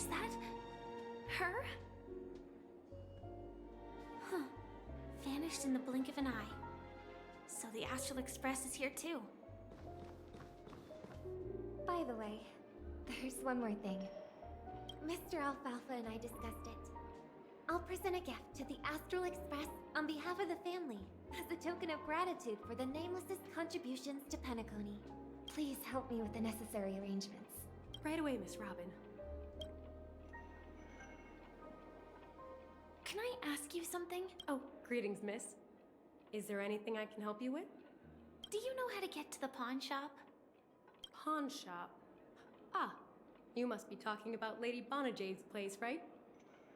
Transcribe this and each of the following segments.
that her? Huh. Vanished in the blink of an eye. So the Astral Express is here too. By the way, there's one more thing. Mr. Alfalfa and I discussed it. I'll present a gift to the Astral Express on behalf of the family, as a token of gratitude for the Nameless's contributions to Penacony. Please help me with the necessary arrangements. Right away, Miss Robin. Can I ask you something? Oh, greetings, miss. Is there anything I can help you with? Do you know how to get to the pawn shop? Pawn shop? Ah, you must be talking about Lady Bonajade's place, right?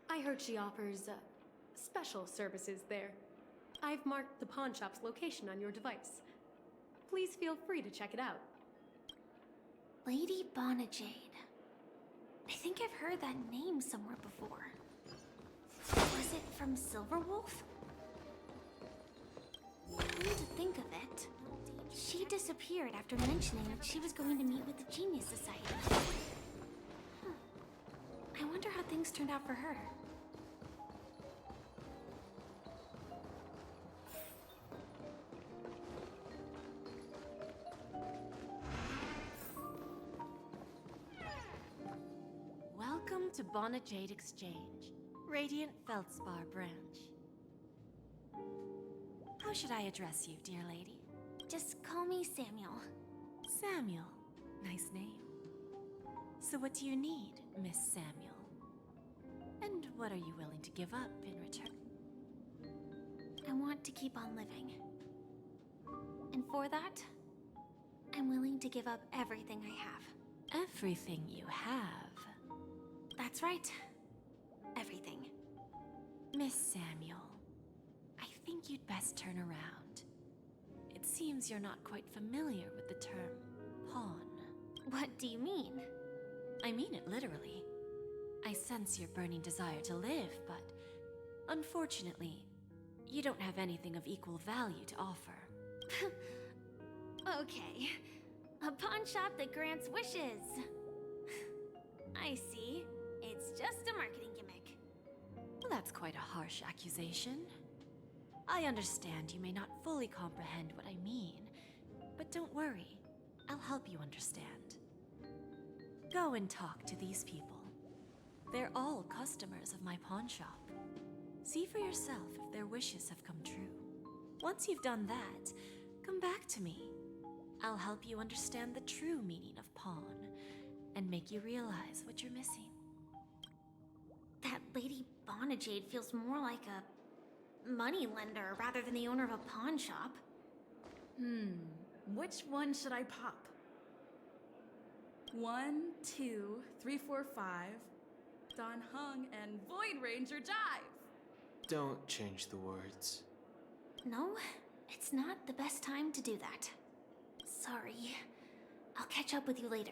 I heard she offers, special services there. I've marked the pawn shop's location on your device. Please feel free to check it out. Lady Bonajade. I think I've heard that name somewhere before. Was it from Silverwolf? Come to think of it, she disappeared after mentioning that she was going to meet with the Genius Society. I wonder how things turned out for her. Welcome to Bonajade Exchange, Radiant Feldspar branch. How should I address you, dear lady? Just call me Samuel. Samuel. Nice name. So what do you need, Miss Samuel? And what are you willing to give up in return? I want to keep on living. And for that, I'm willing to give up everything I have. Everything you have? That's right. Everything. Miss Samuel, I think you'd best turn around. It seems you're not quite familiar with the term pawn. What do you mean? I mean it literally. I sense your burning desire to live, but unfortunately, you don't have anything of equal value to offer. Okay. A pawn shop that grants wishes. I see. It's just a marketing gimmick. Well, that's quite a harsh accusation. I understand you may not fully comprehend what I mean, but don't worry. I'll help you understand. Go and talk to these people. They're all customers of my pawn shop. See for yourself if their wishes have come true. Once you've done that, come back to me. I'll help you understand the true meaning of pawn and make you realize what you're missing. That Lady Bonajade feels more like a money lender rather than the owner of a pawn shop. Which one should I pop? 1, 2, 3, 4, 5. Don Hung and Void Ranger Jive! Don't change the words. No, it's not the best time to do that. Sorry. I'll catch up with you later.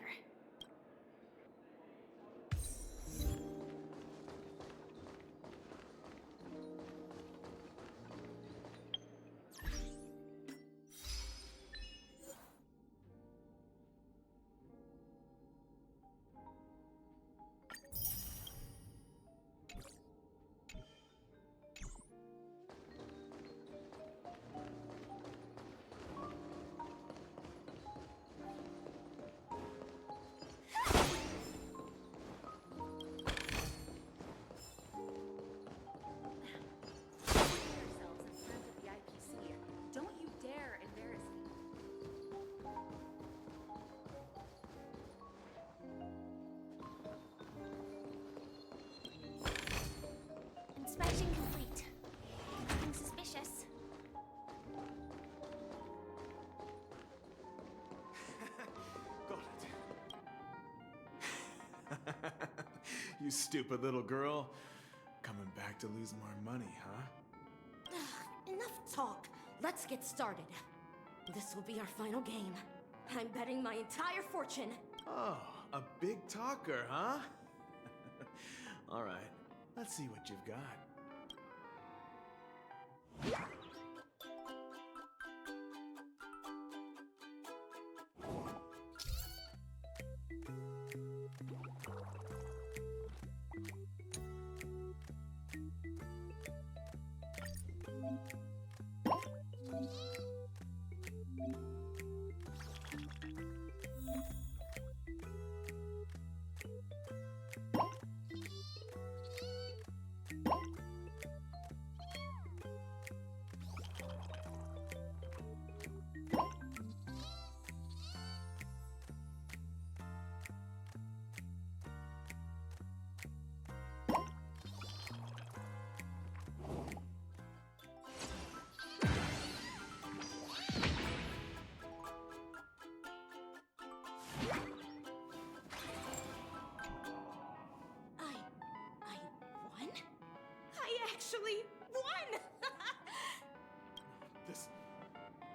Yourselves in front of the IPC. Don't you dare embarrass me. Inspection complete. Nothing suspicious. Got it. You stupid little girl. Coming back to lose more money, huh? Enough talk. Let's get started. This will be our final game. I'm betting my entire fortune. Oh, a big talker, huh? All right, let's see what you've got.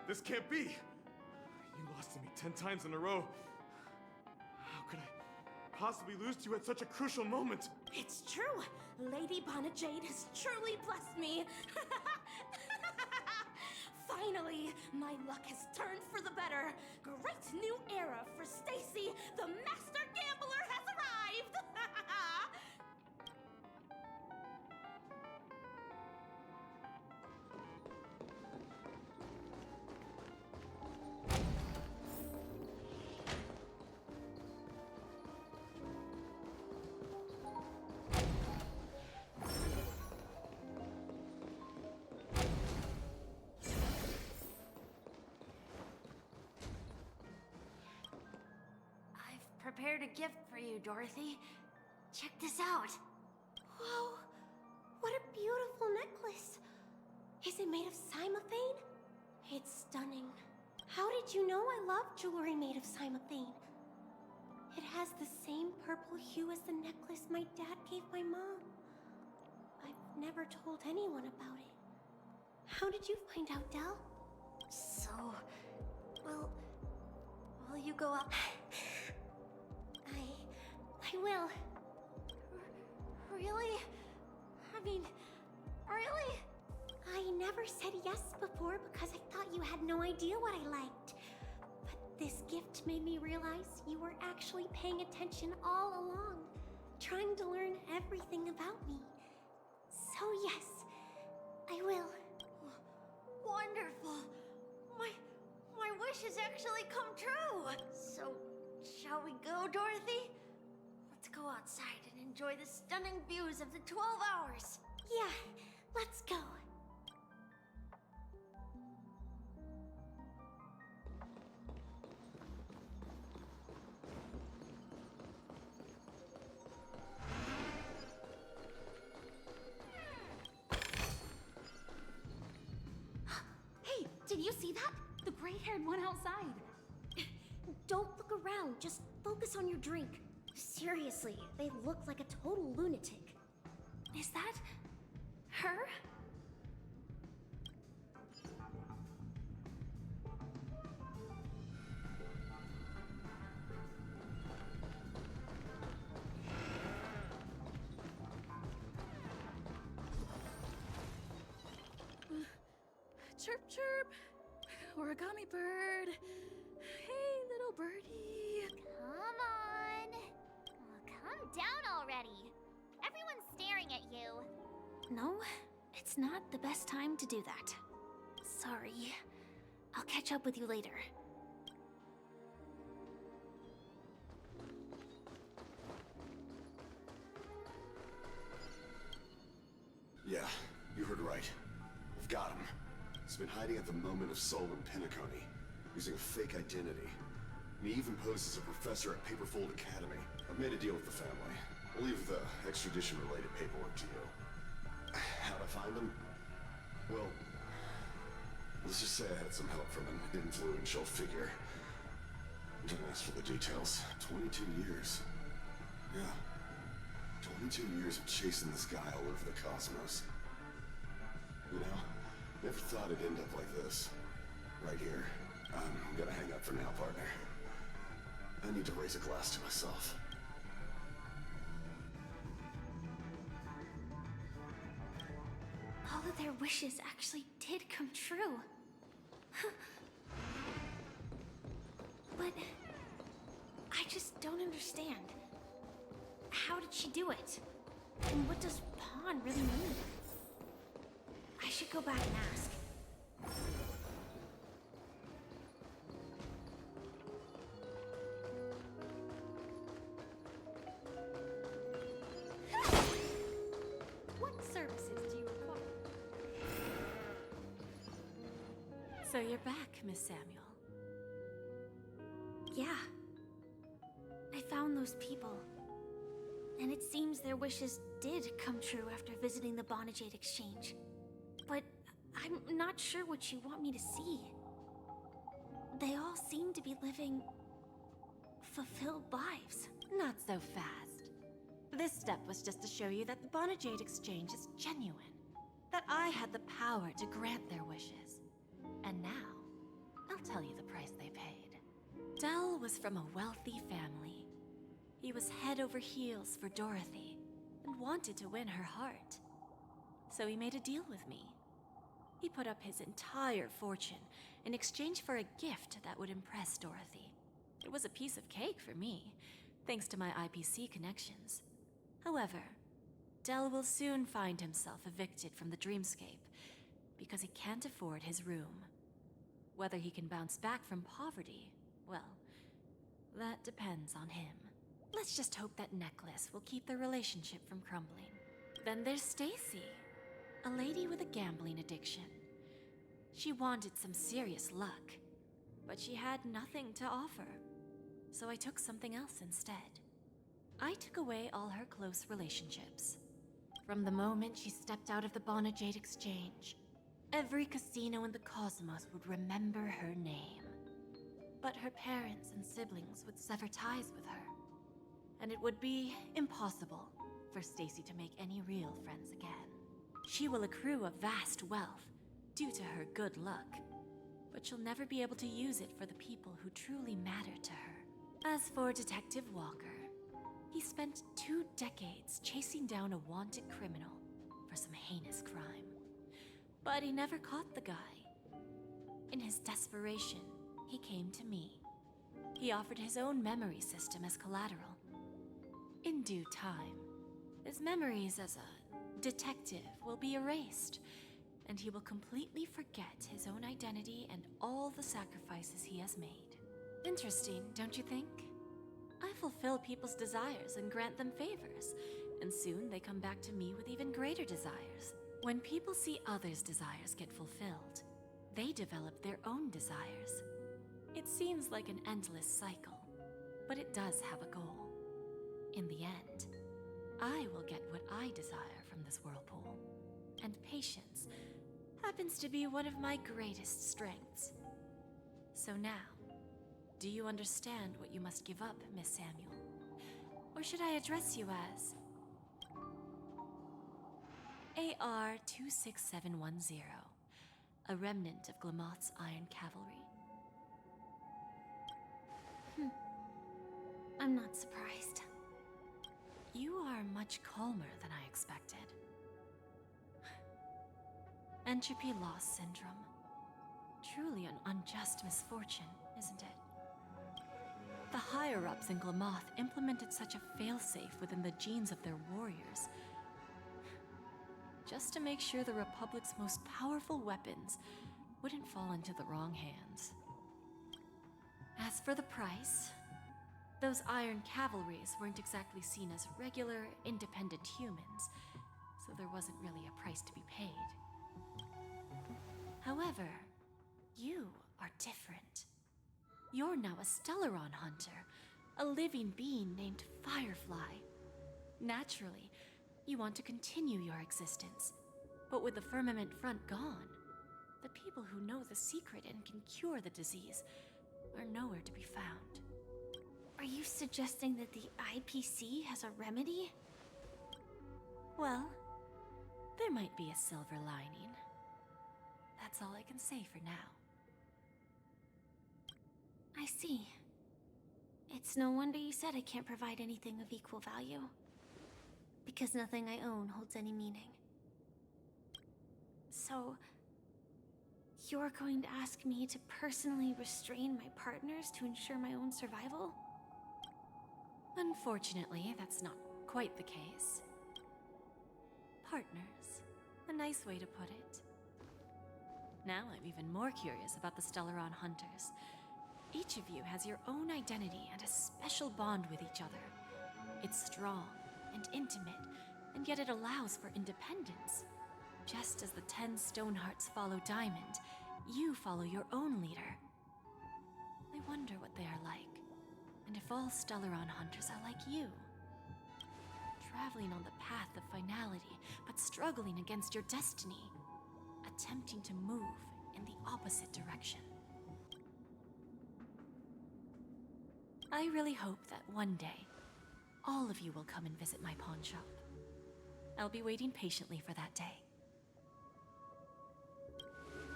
This can't be! You lost to me 10 times in a row. How could I possibly lose to you at such a crucial moment? It's true! Lady Bonajade has truly blessed me! Finally, my luck has turned for the better. Great new era for Stacy. The master gambler has arrived! Prepared a gift for you, Dorothy. Check this out. Whoa! What a beautiful necklace! Is it made of cymophane? It's stunning. How did you know I love jewelry made of cymophane? It has the same purple hue as the necklace my dad gave my mom. I've never told anyone about it. How did you find out, Del? So, will you go up? I will. Really? I mean, really? I never said yes before because I thought you had no idea what I liked. But this gift made me realize you were actually paying attention all along, trying to learn everything about me. So yes, I will. Wonderful. My wish has actually come true. So, shall we go, Dorothy? Let's go outside and enjoy the stunning views of the 12 hours. Yeah, let's go. Hey, did you see that? The gray-haired one outside. Don't look around, just focus on your drink. Seriously, they look like a total lunatic. Is that her? Chirp, chirp. Origami bird. Hey, little birdie. Come on. Come down already. Everyone's staring at you. No, it's not the best time to do that. Sorry. I'll catch up with you later. Yeah, you heard right. We've got him. He's been hiding at the moment of soul in Penacony, using a fake identity. And he even poses as a professor at Paperfold Academy. I've made a deal with the family. I'll leave the extradition-related paperwork to you. How'd I find him? Well, let's just say I had some help from an influential figure. Don't ask for the details. 22 years. Yeah. 22 years of chasing this guy all over the cosmos. You know, never thought it'd end up like this. Right here. I'm gonna hang up for now, partner. I need to raise a glass to myself. All of their wishes actually did come true. But I just don't understand. How did she do it? And what does pawn really mean? I should go back and ask. What services do you require? So you're back, Miss Samuel. Yeah. I found those people. And it seems their wishes did come true after visiting the Bonajade Exchange. But I'm not sure what you want me to see. They all seem to be living fulfilled lives. Not so fast. This step was just to show you that the Bonajade Exchange is genuine. That I had the power to grant their wishes. And now, tell you the price they paid. Dell was from a wealthy family. He was head over heels for Dorothy and wanted to win her heart. So he made a deal with me. He put up his entire fortune in exchange for a gift that would impress Dorothy. It was a piece of cake for me, thanks to my IPC connections. However, Dell will soon find himself evicted from the dreamscape because he can't afford his room. Whether he can bounce back from poverty, well, that depends on him. Let's just hope that necklace will keep their relationship from crumbling. Then there's Stacy, a lady with a gambling addiction. She wanted some serious luck, but she had nothing to offer. So I took something else instead. I took away all her close relationships. From the moment she stepped out of the Bonajade Exchange, every casino in the cosmos would remember her name. But her parents and siblings would sever ties with her, and it would be impossible for Stacy to make any real friends again. She will accrue a vast wealth due to her good luck, but she'll never be able to use it for the people who truly matter to her. As for Detective Walker, he spent 2 decades chasing down a wanted criminal for some heinous crime. But he never caught the guy. In his desperation, he came to me. He offered his own memory system as collateral. In due time, his memories as a detective will be erased, and he will completely forget his own identity and all the sacrifices he has made. Interesting, don't you think? I fulfill people's desires and grant them favors, and soon they come back to me with even greater desires. When people see others' desires get fulfilled, they develop their own desires. It seems like an endless cycle, but it does have a goal. In the end, I will get what I desire from this whirlpool, and patience happens to be one of my greatest strengths. So now, do you understand what you must give up, Miss Samuel? Or should I address you as AR-26710, a remnant of Glamoth's Iron Cavalry? I'm not surprised. You are much calmer than I expected. Entropy loss syndrome. Truly an unjust misfortune, isn't it? The higher-ups in Glamoth implemented such a failsafe within the genes of their warriors, just to make sure the Republic's most powerful weapons wouldn't fall into the wrong hands. As for the price, those Iron Cavalries weren't exactly seen as regular, independent humans, so there wasn't really a price to be paid. However, you are different. You're now a Stellaron hunter, a living being named Firefly. Naturally, you want to continue your existence, but with the Firmament Front gone, the people who know the secret and can cure the disease are nowhere to be found. Are you suggesting that the IPC has a remedy? Well, there might be a silver lining. That's all I can say for now. I see. It's no wonder you said I can't provide anything of equal value. Because nothing I own holds any meaning. So, you're going to ask me to personally restrain my partners to ensure my own survival? Unfortunately, that's not quite the case. Partners. A nice way to put it. Now I'm even more curious about the Stellaron Hunters. Each of you has your own identity and a special bond with each other. It's strong and intimate, and yet it allows for independence. Just as the 10 Stonehearts follow Diamond, you follow your own leader. I wonder what they are like, and if all Stellaron Hunters are like you. Traveling on the path of finality, but struggling against your destiny. Attempting to move in the opposite direction. I really hope that one day, all of you will come and visit my pawn shop. I'll be waiting patiently for that day.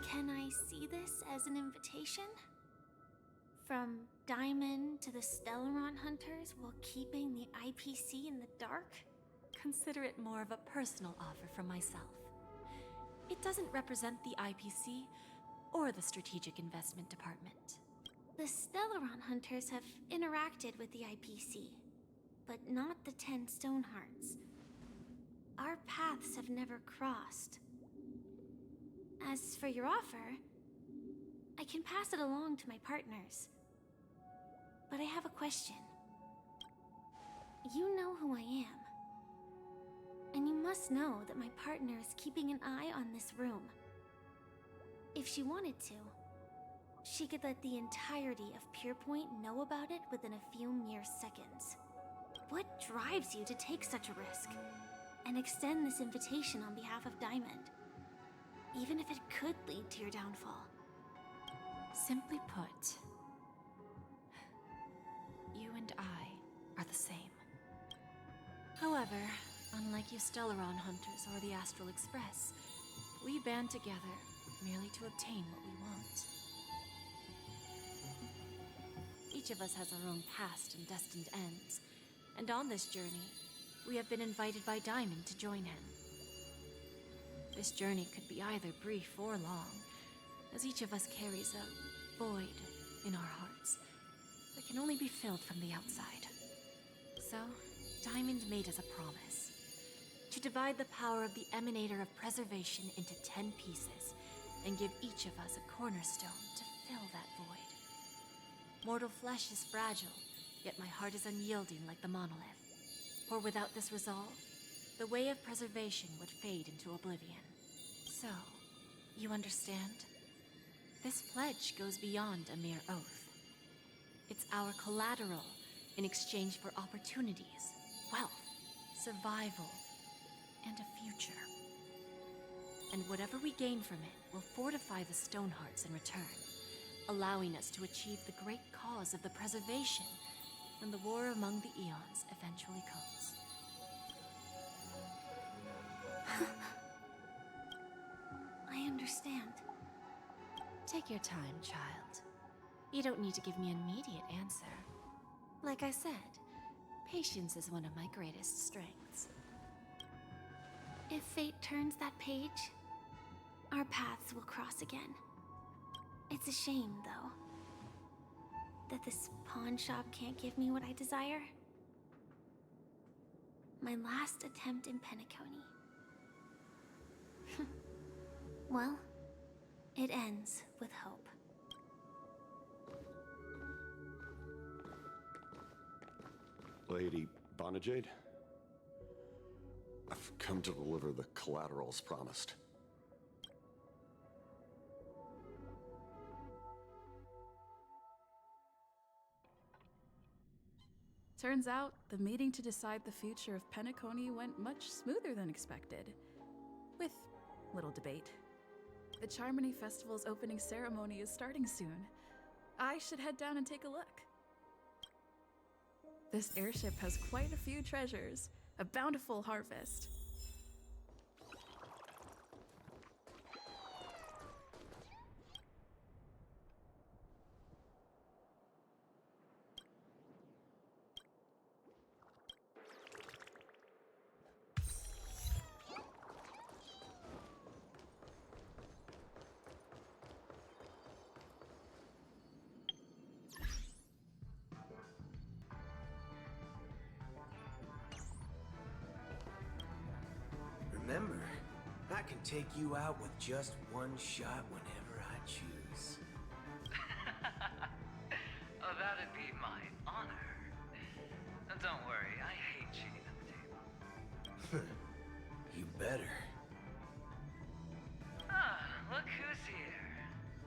Can I see this as an invitation? From Diamond to the Stellaron Hunters while keeping the IPC in the dark? Consider it more of a personal offer from myself. It doesn't represent the IPC or the Strategic Investment Department. The Stellaron Hunters have interacted with the IPC, but not the 10 Stonehearts. Our paths have never crossed. As for your offer, I can pass it along to my partners. But I have a question. You know who I am. And you must know that my partner is keeping an eye on this room. If she wanted to, she could let the entirety of Purepoint know about it within a few mere seconds. What drives you to take such a risk and extend this invitation on behalf of Diamond, even if it could lead to your downfall? Simply put, you and I are the same. However, unlike you Stellaron Hunters or the Astral Express, we band together merely to obtain what we want. Each of us has our own past and destined ends, and on this journey, we have been invited by Diamond to join him. This journey could be either brief or long, as each of us carries a void in our hearts that can only be filled from the outside. So, Diamond made us a promise to divide the power of the Emanator of Preservation into 10 pieces and give each of us a cornerstone to fill that void. Mortal flesh is fragile, yet my heart is unyielding like the monolith. For without this resolve, the way of preservation would fade into oblivion. So, you understand? This pledge goes beyond a mere oath. It's our collateral in exchange for opportunities, wealth, survival, and a future. And whatever we gain from it will fortify the Stonehearts in return, allowing us to achieve the great cause of the preservation when the war among the eons eventually comes. I understand. Take your time, child. You don't need to give me an immediate answer. Like I said, patience is one of my greatest strengths. If fate turns that page, our paths will cross again. It's a shame, though, that this pawn shop can't give me what I desire. My last attempt in Penacony. Well, it ends with hope. Lady Bonajade? I've come to deliver the collaterals promised. Turns out, the meeting to decide the future of Penacony went much smoother than expected. With little debate. The Charmony Festival's opening ceremony is starting soon. I should head down and take a look. This airship has quite a few treasures, a bountiful harvest. Remember, I can take you out with just one shot whenever I choose. Oh, that'd be my honor. Don't worry, I hate cheating at the table. You better. Ah, look who's here.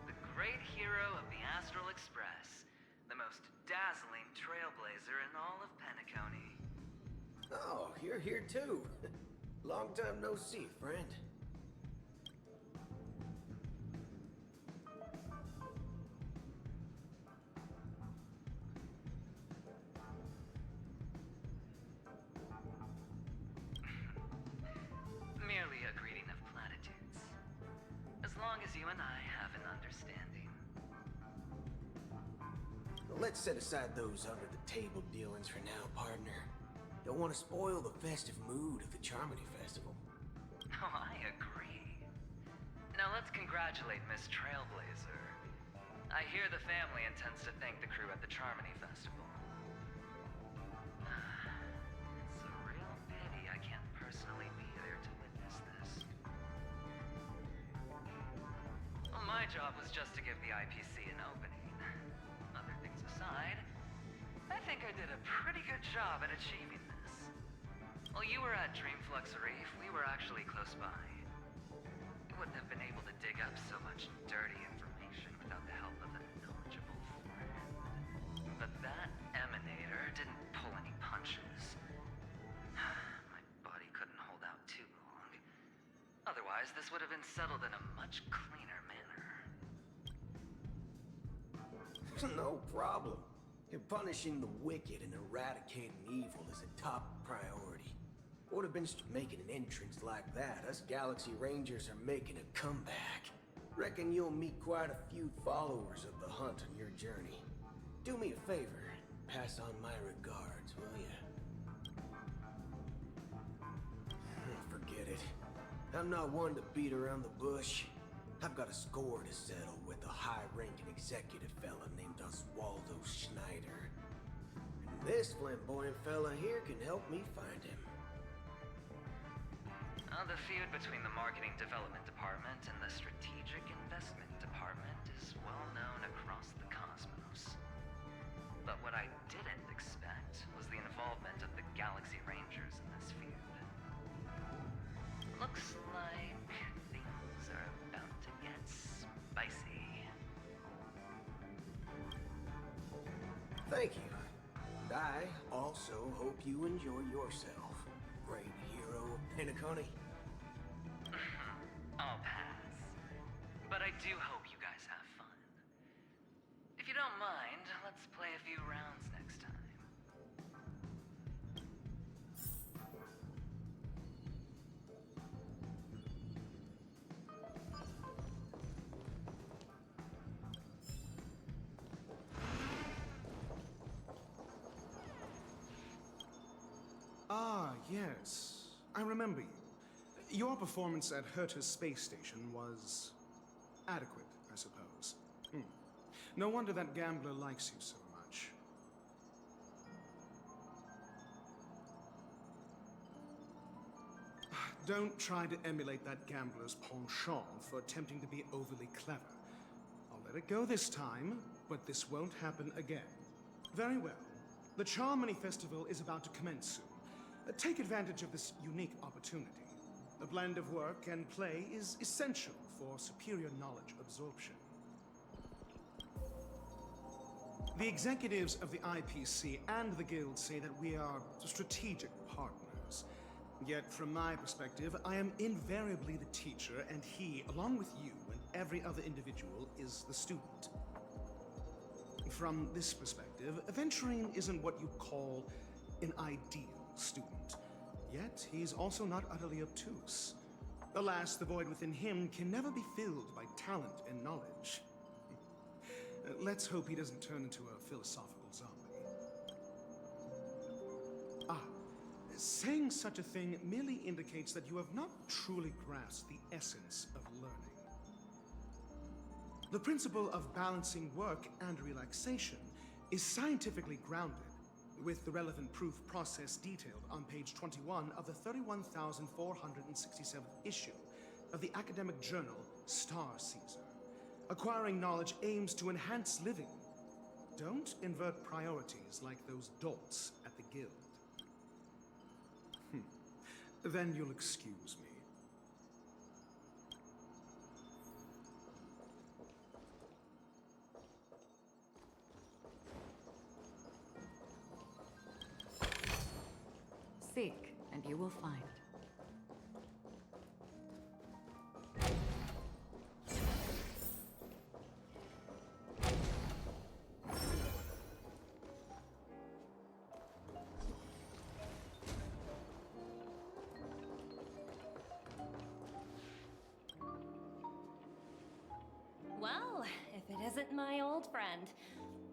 The great hero of the Astral Express. The most dazzling trailblazer in all of Penacony. Oh, you're here too. Long time no see, friend. Merely a greeting of platitudes. As long as you and I have an understanding. Let's set aside those under-the-table dealings for now, partner. Don't want to spoil the festive mood of the Charmony Festival. Oh, I agree. Now let's congratulate Miss Trailblazer. I hear the family intends to thank the crew at the Charmony Festival. It's a real pity I can't personally be there to witness this. Well, my job was just to give the IPC an opening. Other things aside, I think I did a pretty good job at achieving this. While you were at Dreamflux Reef, we were actually close by. We wouldn't have been able to dig up so much dirty information without the help of a knowledgeable friend. But that emanator didn't pull any punches. My body couldn't hold out too long. Otherwise, this would have been settled in a much cleaner manner. No problem. Punishing the wicked and eradicating evil is a top priority. Would have been making an entrance like that. Us Galaxy Rangers are making a comeback. Reckon you'll meet quite a few followers of the hunt on your journey. Do me a favor. Pass on my regards, will ya? Forget it. I'm not one to beat around the bush. I've got a score to settle with a high-ranking executive fella named Oswaldo Schneider. And this flamboyant fella here can help me find him. The feud between the Marketing Development Department and the Strategic Investment Department is well known across the cosmos. But what I didn't expect was the involvement of the Galaxy Rangers in this feud. Looks like things are about to get spicy. Thank you. And I also hope you enjoy yourself, great hero of Penacony. I'll pass. But I do hope you guys have fun. If you don't mind, let's play a few rounds next time. Ah, yes. I remember you. Your performance at Herta's space station was adequate, I suppose. No wonder that gambler likes you so much. Don't try to emulate that gambler's penchant for attempting to be overly clever. I'll let it go this time, but this won't happen again. Very well. The Charmony Festival is about to commence soon. Take advantage of this unique opportunity. The blend of work and play is essential for superior knowledge absorption. The executives of the IPC and the Guild say that we are strategic partners. Yet, from my perspective, I am invariably the teacher, and he, along with you and every other individual, is the student. From this perspective, Aventurine isn't what you'd call an ideal student. Yet, he's also not utterly obtuse. Alas, the void within him can never be filled by talent and knowledge. Let's hope he doesn't turn into a philosophical zombie. Saying such a thing merely indicates that you have not truly grasped the essence of learning. The principle of balancing work and relaxation is scientifically grounded, with the relevant proof process detailed on page 21 of the 31,467th issue of the academic journal Star Caesar. Acquiring knowledge aims to enhance living. Don't invert priorities like those dolts at the Guild. Then you'll excuse me. Seek, and you will find. Well, if it isn't my old friend.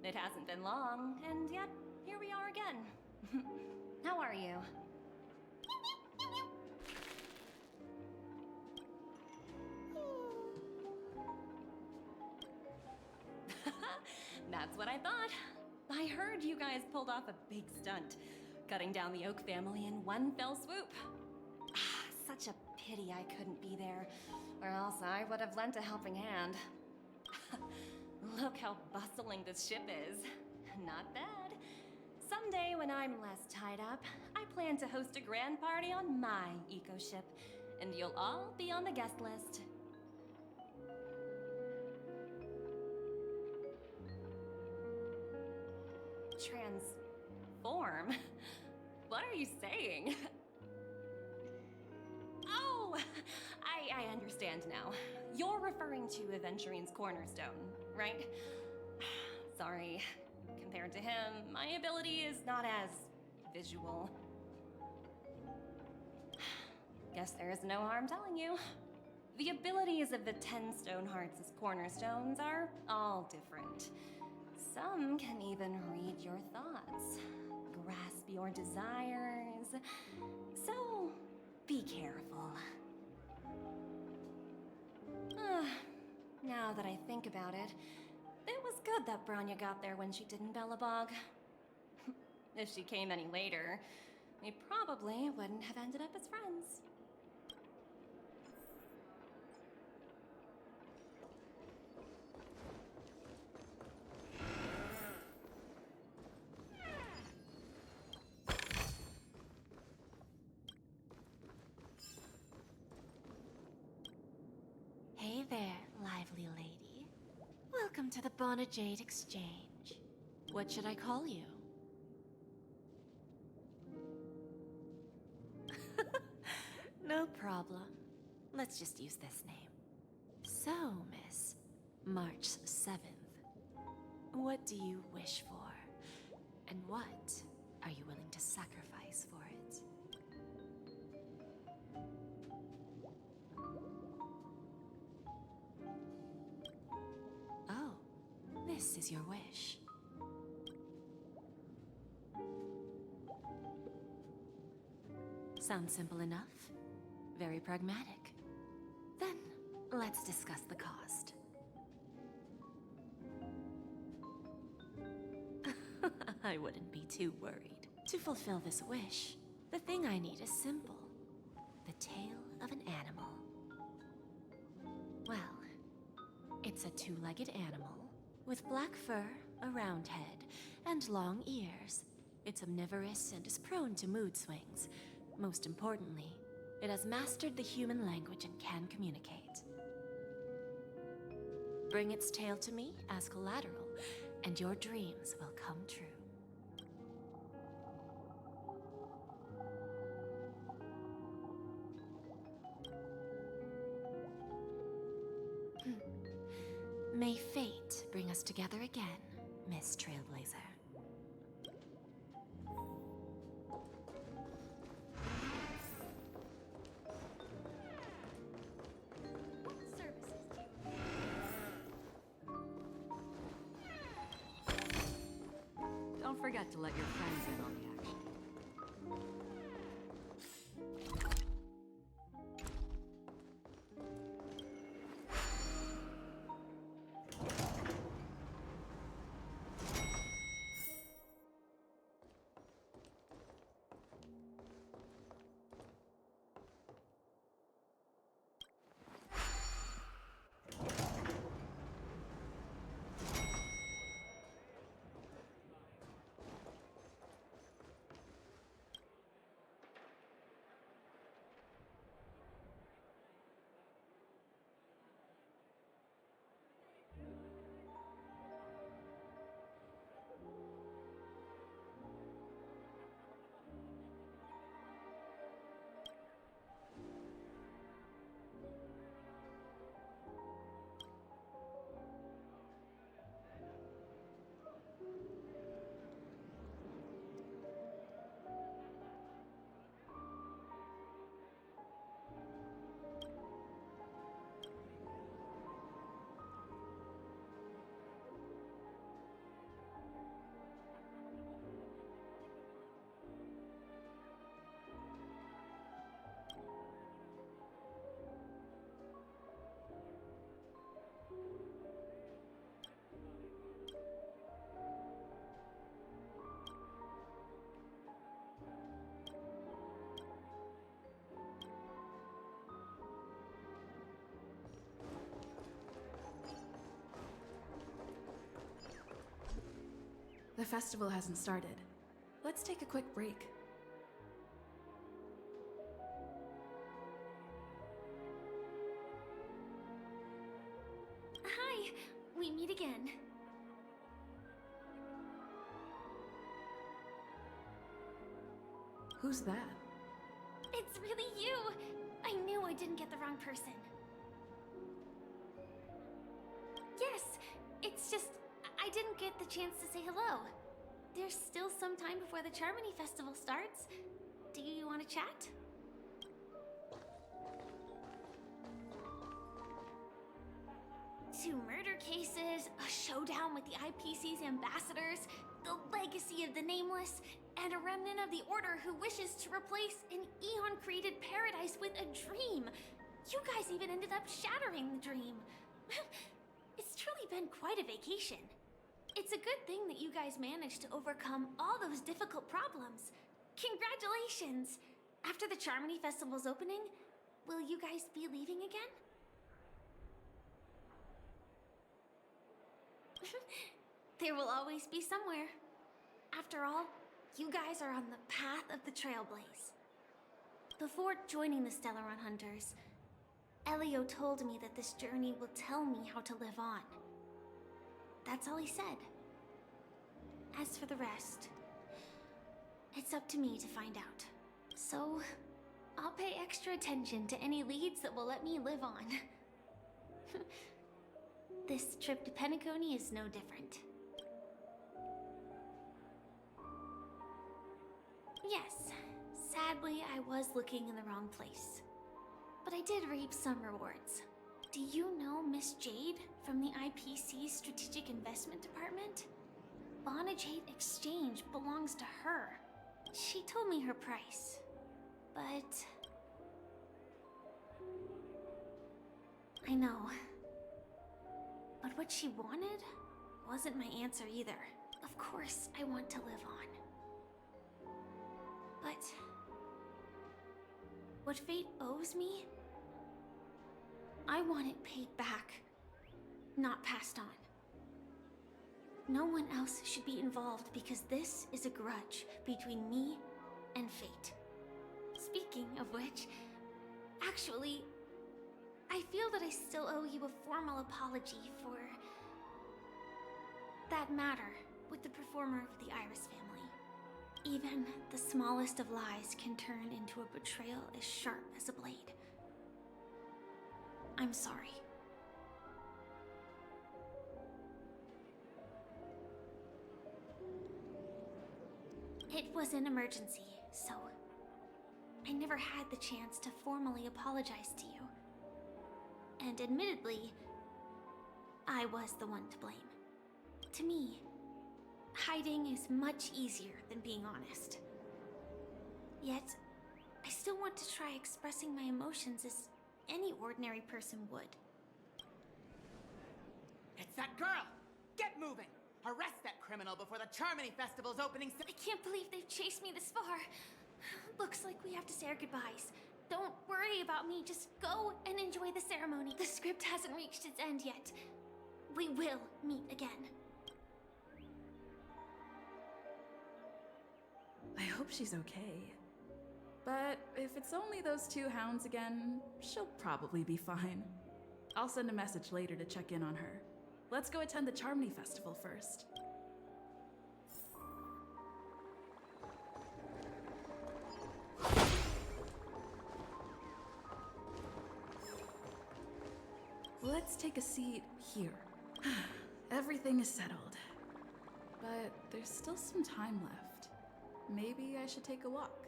It hasn't been long, and yet here we are again. How are you? That's what I thought. I heard you guys pulled off a big stunt, cutting down the Oak family in one fell swoop. Such a pity I couldn't be there, or else I would have lent a helping hand. Look how bustling this ship is. Not bad. Someday when I'm less tied up, I plan to host a grand party on my eco-ship, and you'll all be on the guest list. Transform? What are you saying? Oh, I understand now. You're referring to Aventurine's cornerstone, right? Sorry. Compared to him, my ability is not as visual. Guess there is no harm telling you. The abilities of the 10 Stonehearts' cornerstones are all different. Some can even read your thoughts, grasp your desires. So, be careful. Now that I think about it, it was good that Branya got there when she did in Bellabog. If she came any later, we probably wouldn't have ended up as friends. Hey there, lively lady. Welcome to the Bonajade Exchange. What should I call you? No problem. Let's just use this name. So, Miss, March 7th. What do you wish for? And what are you willing to sacrifice for it? Oh, this is your wish. Sounds simple enough. Very pragmatic. Then, let's discuss the cost. I wouldn't be too worried. To fulfill this wish, the thing I need is simple. The tail of an animal. Well, it's a two-legged animal with black fur, a round head, and long ears. It's omnivorous and is prone to mood swings. Most importantly, it has mastered the human language and can communicate. Bring its tail to me as collateral, and your dreams will come true. May fate bring us together again, Miss Trailblazer. Don't forget to let your friends in on the action. festival hasn't started. Let's take a quick break. Hi, we meet again. Who's that? It's really you! I knew I didn't get the wrong person. Yes, it's just I didn't get the chance to say hello. There's still some time before the Charmony Festival starts. Do you want to chat? Two murder cases, a showdown with the IPC's ambassadors, the legacy of the Nameless, and a remnant of the Order who wishes to replace an Eon-created paradise with a dream. You guys even ended up shattering the dream. It's truly been quite a vacation. It's a good thing that you guys managed to overcome all those difficult problems. Congratulations! After the Charmony Festival's opening, will you guys be leaving again? There will always be somewhere. After all, you guys are on the path of the Trailblaze. Before joining the Stellaron Hunters, Elio told me that this journey will tell me how to live on. That's all he said. As for the rest, it's up to me to find out. So, I'll pay extra attention to any leads that will let me live on. This trip to Penacony is no different. Yes, sadly I was looking in the wrong place. But I did reap some rewards. Do you know Miss Jade from the IPC Strategic Investment Department? Bonajade Exchange belongs to her. She told me her price, but... I know. But what she wanted wasn't my answer either. Of course, I want to live on. But... what fate owes me? I want it paid back, not passed on. No one else should be involved because this is a grudge between me and fate. Speaking of which, actually, I feel that I still owe you a formal apology for that matter with the performer of the Iris family. Even the smallest of lies can turn into a betrayal as sharp as a blade. I'm sorry. It was an emergency, so I never had the chance to formally apologize to you. And admittedly, I was the one to blame. To me, hiding is much easier than being honest. Yet, I still want to try expressing my emotions as any ordinary person would. It's that girl! Get moving! Arrest that criminal before the Charmony Festival's opening. I can't believe they've chased me this far. Looks like we have to say our goodbyes. Don't worry about me, just go and enjoy the ceremony. The script hasn't reached its end yet. We will meet again. I hope she's okay. But if it's only those two hounds again, she'll probably be fine. I'll send a message later to check in on her. Let's go attend the Charmony Festival first. Let's take a seat here. Everything is settled. But there's still some time left. Maybe I should take a walk.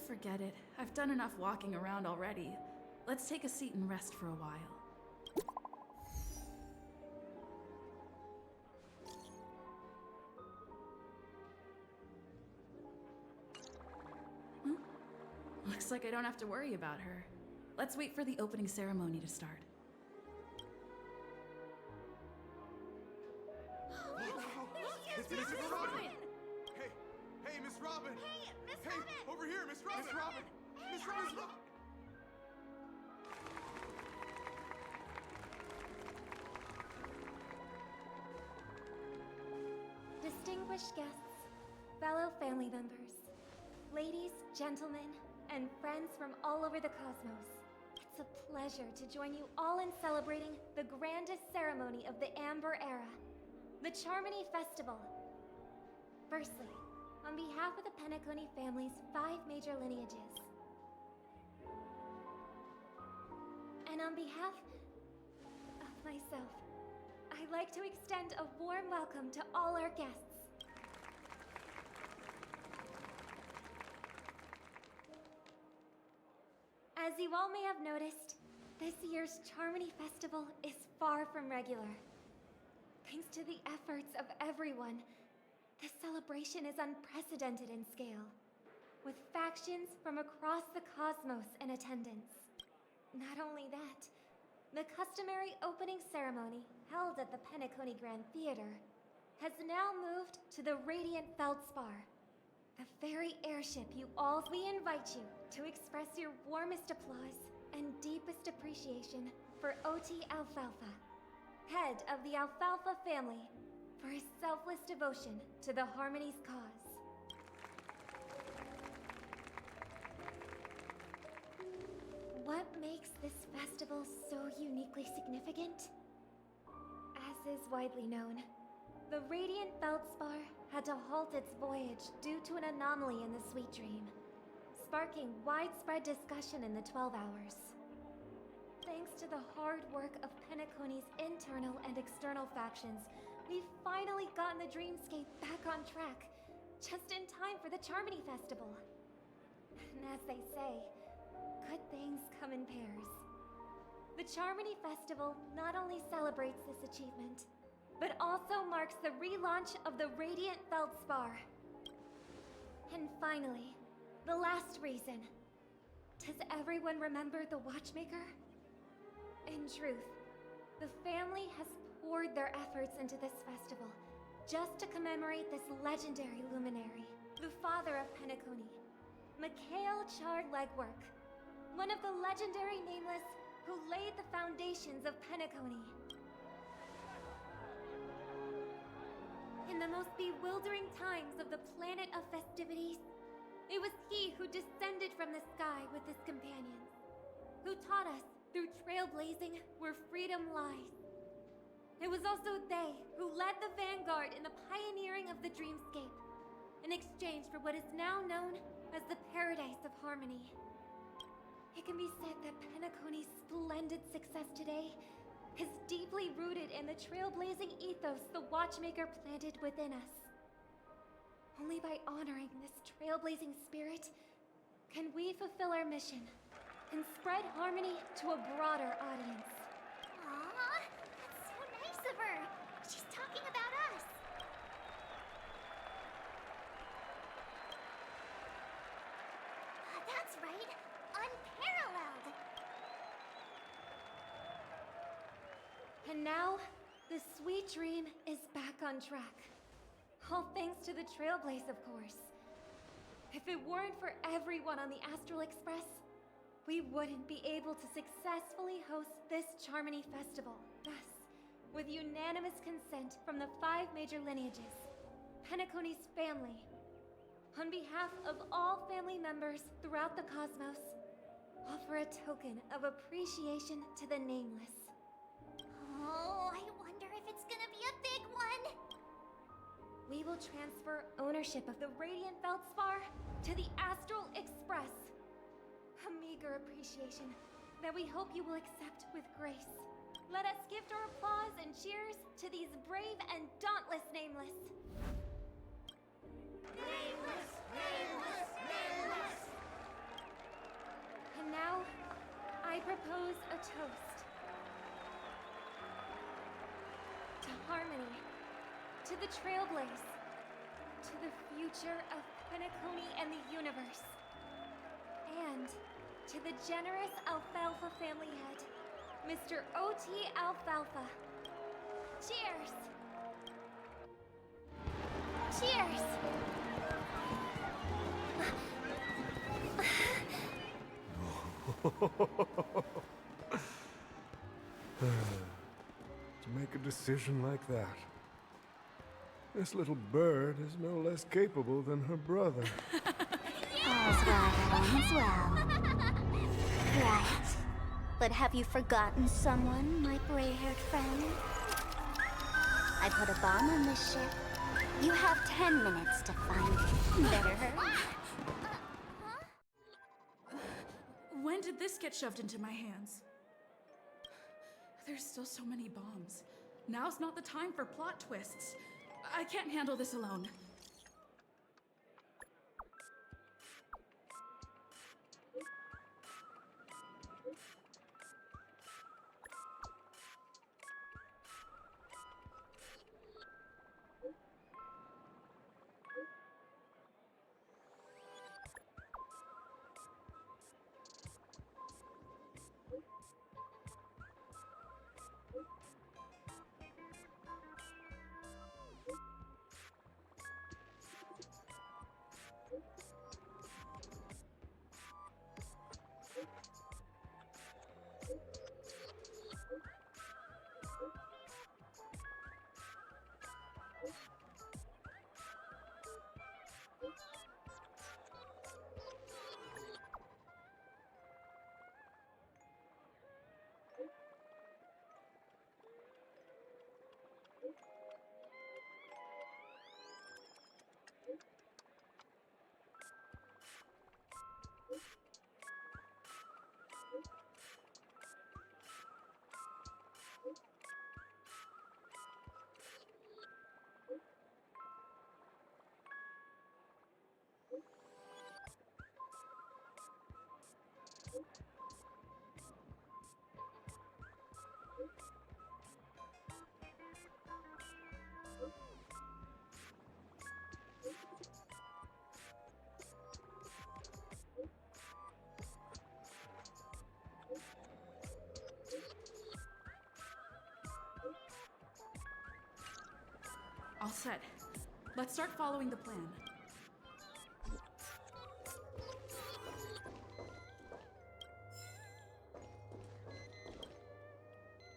Forget it. I've done enough walking around already. Let's take a seat and rest for a while. Looks like I don't have to worry about her. Let's wait for the opening ceremony to start. It's Miss Robin! Hey, Miss Robin! Hey, Miss Robin! Over here, Miss Robin! Miss Robin! Miss Robin! distinguished guests, fellow family members, ladies, gentlemen, and friends from all over the cosmos. It's a pleasure to join you all in celebrating the grandest ceremony of the Amber Era, the Charmony Festival. Firstly, on behalf of the Penacony family's 5 major lineages, and on behalf of myself, I'd like to extend a warm welcome to all our guests. As you all may have noticed, this year's Charmony Festival is far from regular. Thanks to the efforts of everyone, the celebration is unprecedented in scale, with factions from across the cosmos in attendance. Not only that, the customary opening ceremony held at the Penacony Grand Theater has now moved to the Radiant Feldspar, the very airship we invite you to express your warmest applause and deepest appreciation for OT Alfalfa, head of the Alfalfa family, for his selfless devotion to the Harmony's cause. What makes this festival so uniquely significant? As is widely known, the Radiant Feldspar had to halt its voyage due to an anomaly in the Sweet Dream, sparking widespread discussion in the 12 Hours. Thanks to the hard work of Penacony's internal and external factions, we've finally gotten the Dreamscape back on track, just in time for the Charmony Festival. And as they say, good things come in pairs. The Charmony Festival not only celebrates this achievement, but also marks the relaunch of the Radiant Feldspar. And finally, the last reason. Does everyone remember the Watchmaker? In truth, the family has poured their efforts into this festival just to commemorate this legendary luminary, the father of Penacony, Mikhail Chard Legwork, one of the legendary Nameless who laid the foundations of Penacony. In the most bewildering times of the planet of festivities, it was he who descended from the sky with his companions, who taught us through trailblazing where freedom lies. It was also they who led the vanguard in the pioneering of the Dreamscape, in exchange for what is now known as the Paradise of Harmony. It can be said that Penacony's splendid success today is deeply rooted in the trailblazing ethos the Watchmaker planted within us. Only by honoring this trailblazing spirit can we fulfill our mission and spread harmony to a broader audience. Aw, that's so nice of her. She's talking about us. That's right. Unparalleled. And now, the Sweet Dream is back on track. All thanks to the Trailblaze, of course. If it weren't for everyone on the Astral Express, we wouldn't be able to successfully host this Charmony Festival. Thus, with unanimous consent from the 5 major lineages, Penacony's family, on behalf of all family members throughout the cosmos, offer a token of appreciation to the Nameless. Oh, I wonder if it's gonna be a big one. We will transfer ownership of the Radiant Feldspar to the Astral Express. A meager appreciation that we hope you will accept with grace. Let us gift our applause and cheers to these brave and dauntless Nameless. Nameless! Nameless! Nameless! And now, I propose a toast. To harmony, to the Trailblaze, to the future of Penacony and the universe, and to the generous Alfalfa family head, Mr. O.T. Alfalfa. Cheers! Cheers! To make a decision like that. This little bird is no less capable than her brother. All's well that ends well. Right. But have you forgotten someone, my gray-haired friend? I put a bomb on this ship. You have 10 minutes to find it. Better hurry. When did this get shoved into my hands? There's still so many bombs. Now's not the time for plot twists. I can't handle this alone. All set. Let's start following the plan.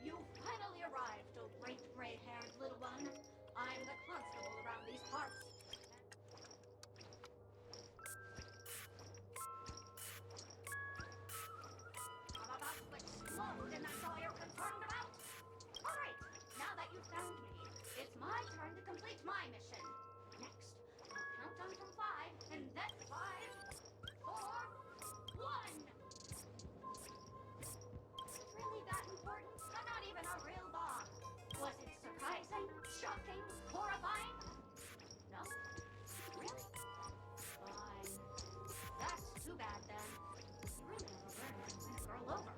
You finally arrived, oh great gray-haired little one. I'm the constable around these parts. I'm about to explode, and that's all you're concerned about? All right, now that you've found me, it's my turn to complete my mission. Next, I'll count down from 5, and then 5, 4, 1. Is it really that important? I'm not even a real bomb. Was it surprising, shocking, horrifying? No? Really? Fine. That's too bad then. You really never learned to win a girl over.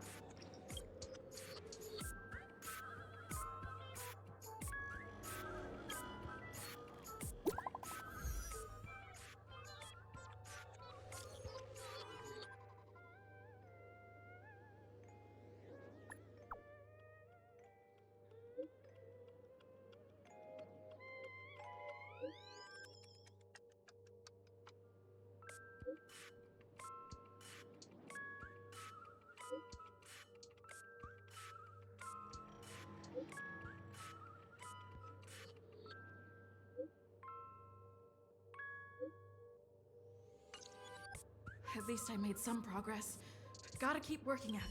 At least I made some progress. Gotta keep working at it.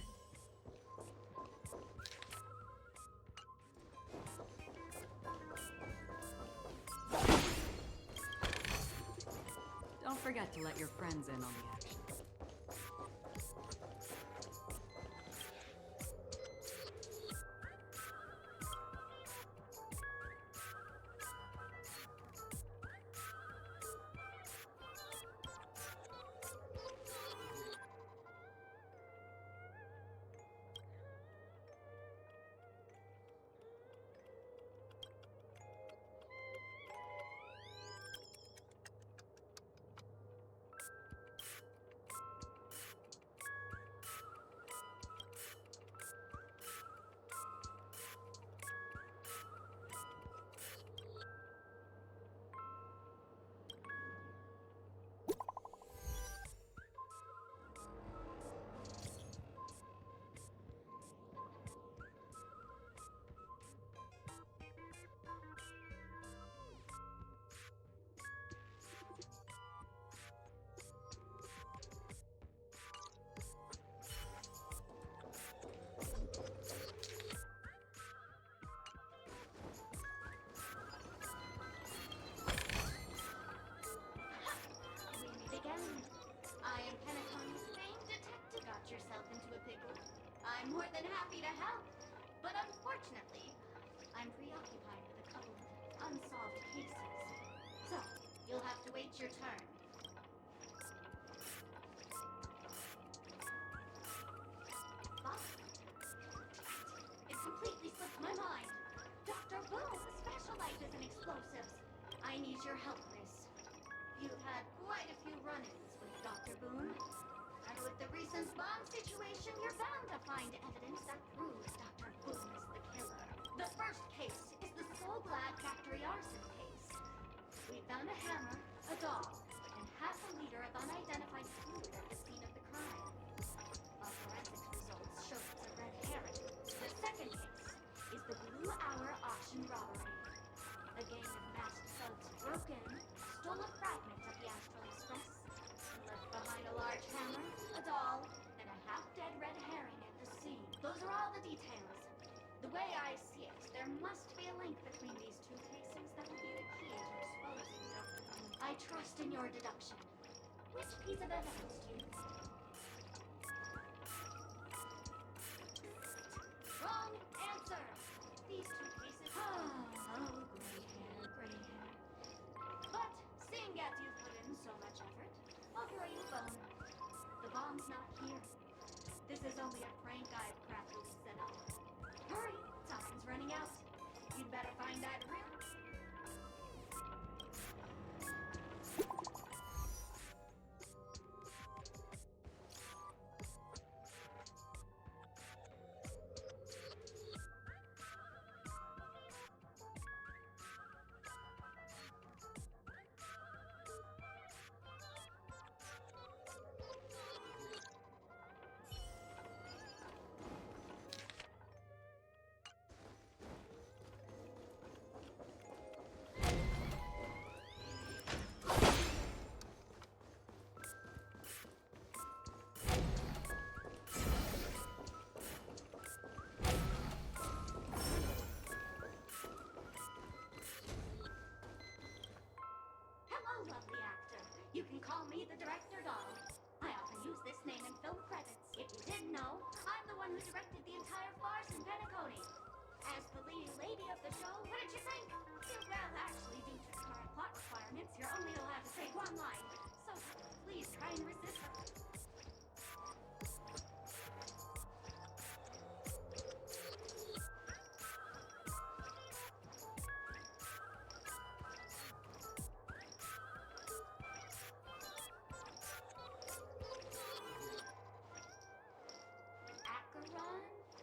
Don't forget to let your friends in on the action. I'm preoccupied with a couple of unsolved cases. So, you'll have to wait your turn. But, it completely slipped my mind. Dr. Boone specializes in explosives. I need your help, miss. You've had quite a few run-ins with Dr. Boone. And with the recent bomb situation, you're bound to find evidence that proves Dr. Boone is the killer. The first case is the Soul Glad Factory arson case. We found a hammer, a doll, and half a liter of unidentified fluid at the scene of the crime. Our forensics results show it's a red herring. The second case is the Blue Hour auction robbery. A gang of masked thugs broke in, stole a fragment of the Astral Express, and left behind a large hammer, a doll, and a half-dead red herring at the scene. Those are all the details. The way I see it, there must be a link between these two cases that will be the key to exposing Dr. Boone. I trust in your deduction. Which piece of evidence do you think? Wrong answer! These two cases... Oh, gray hair. But, seeing as you've put in so much effort, I'll throw you a bone. The bomb's not here. This is only a prank I've craftily set up. Hurry, time's running out. You'd better find that real... Lovely actor. You can call me the director doll. I often use this name in film credits. If you didn't know, I'm the one who directed the entire farce in Penacony. As the leading lady of the show, what did you think? Well, actually, due to current plot requirements, you're only allowed to say one line. So, please try and resist her.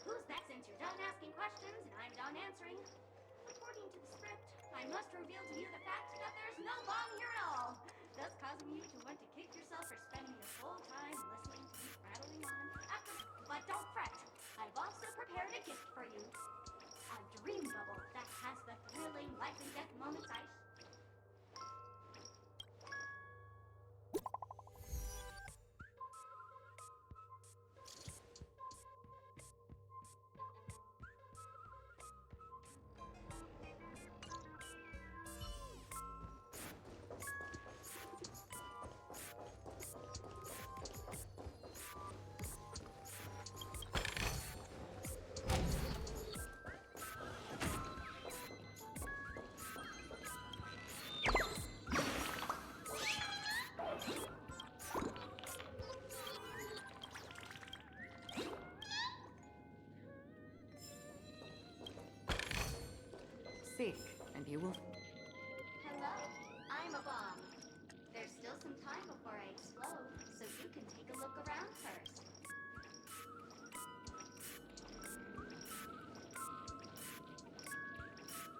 Who's that since you're done asking questions and I'm done answering? According to the script, I must reveal to you the fact that there's no bomb here at all, thus causing you to want to kick yourself for spending this whole time listening to me rattling on. But don't fret, I've also prepared a gift for you. A dream bubble that has the thrilling life and death moments I... Seek, and you will... Hello, I'm a bomb. There's still some time before I explode, so you can take a look around first.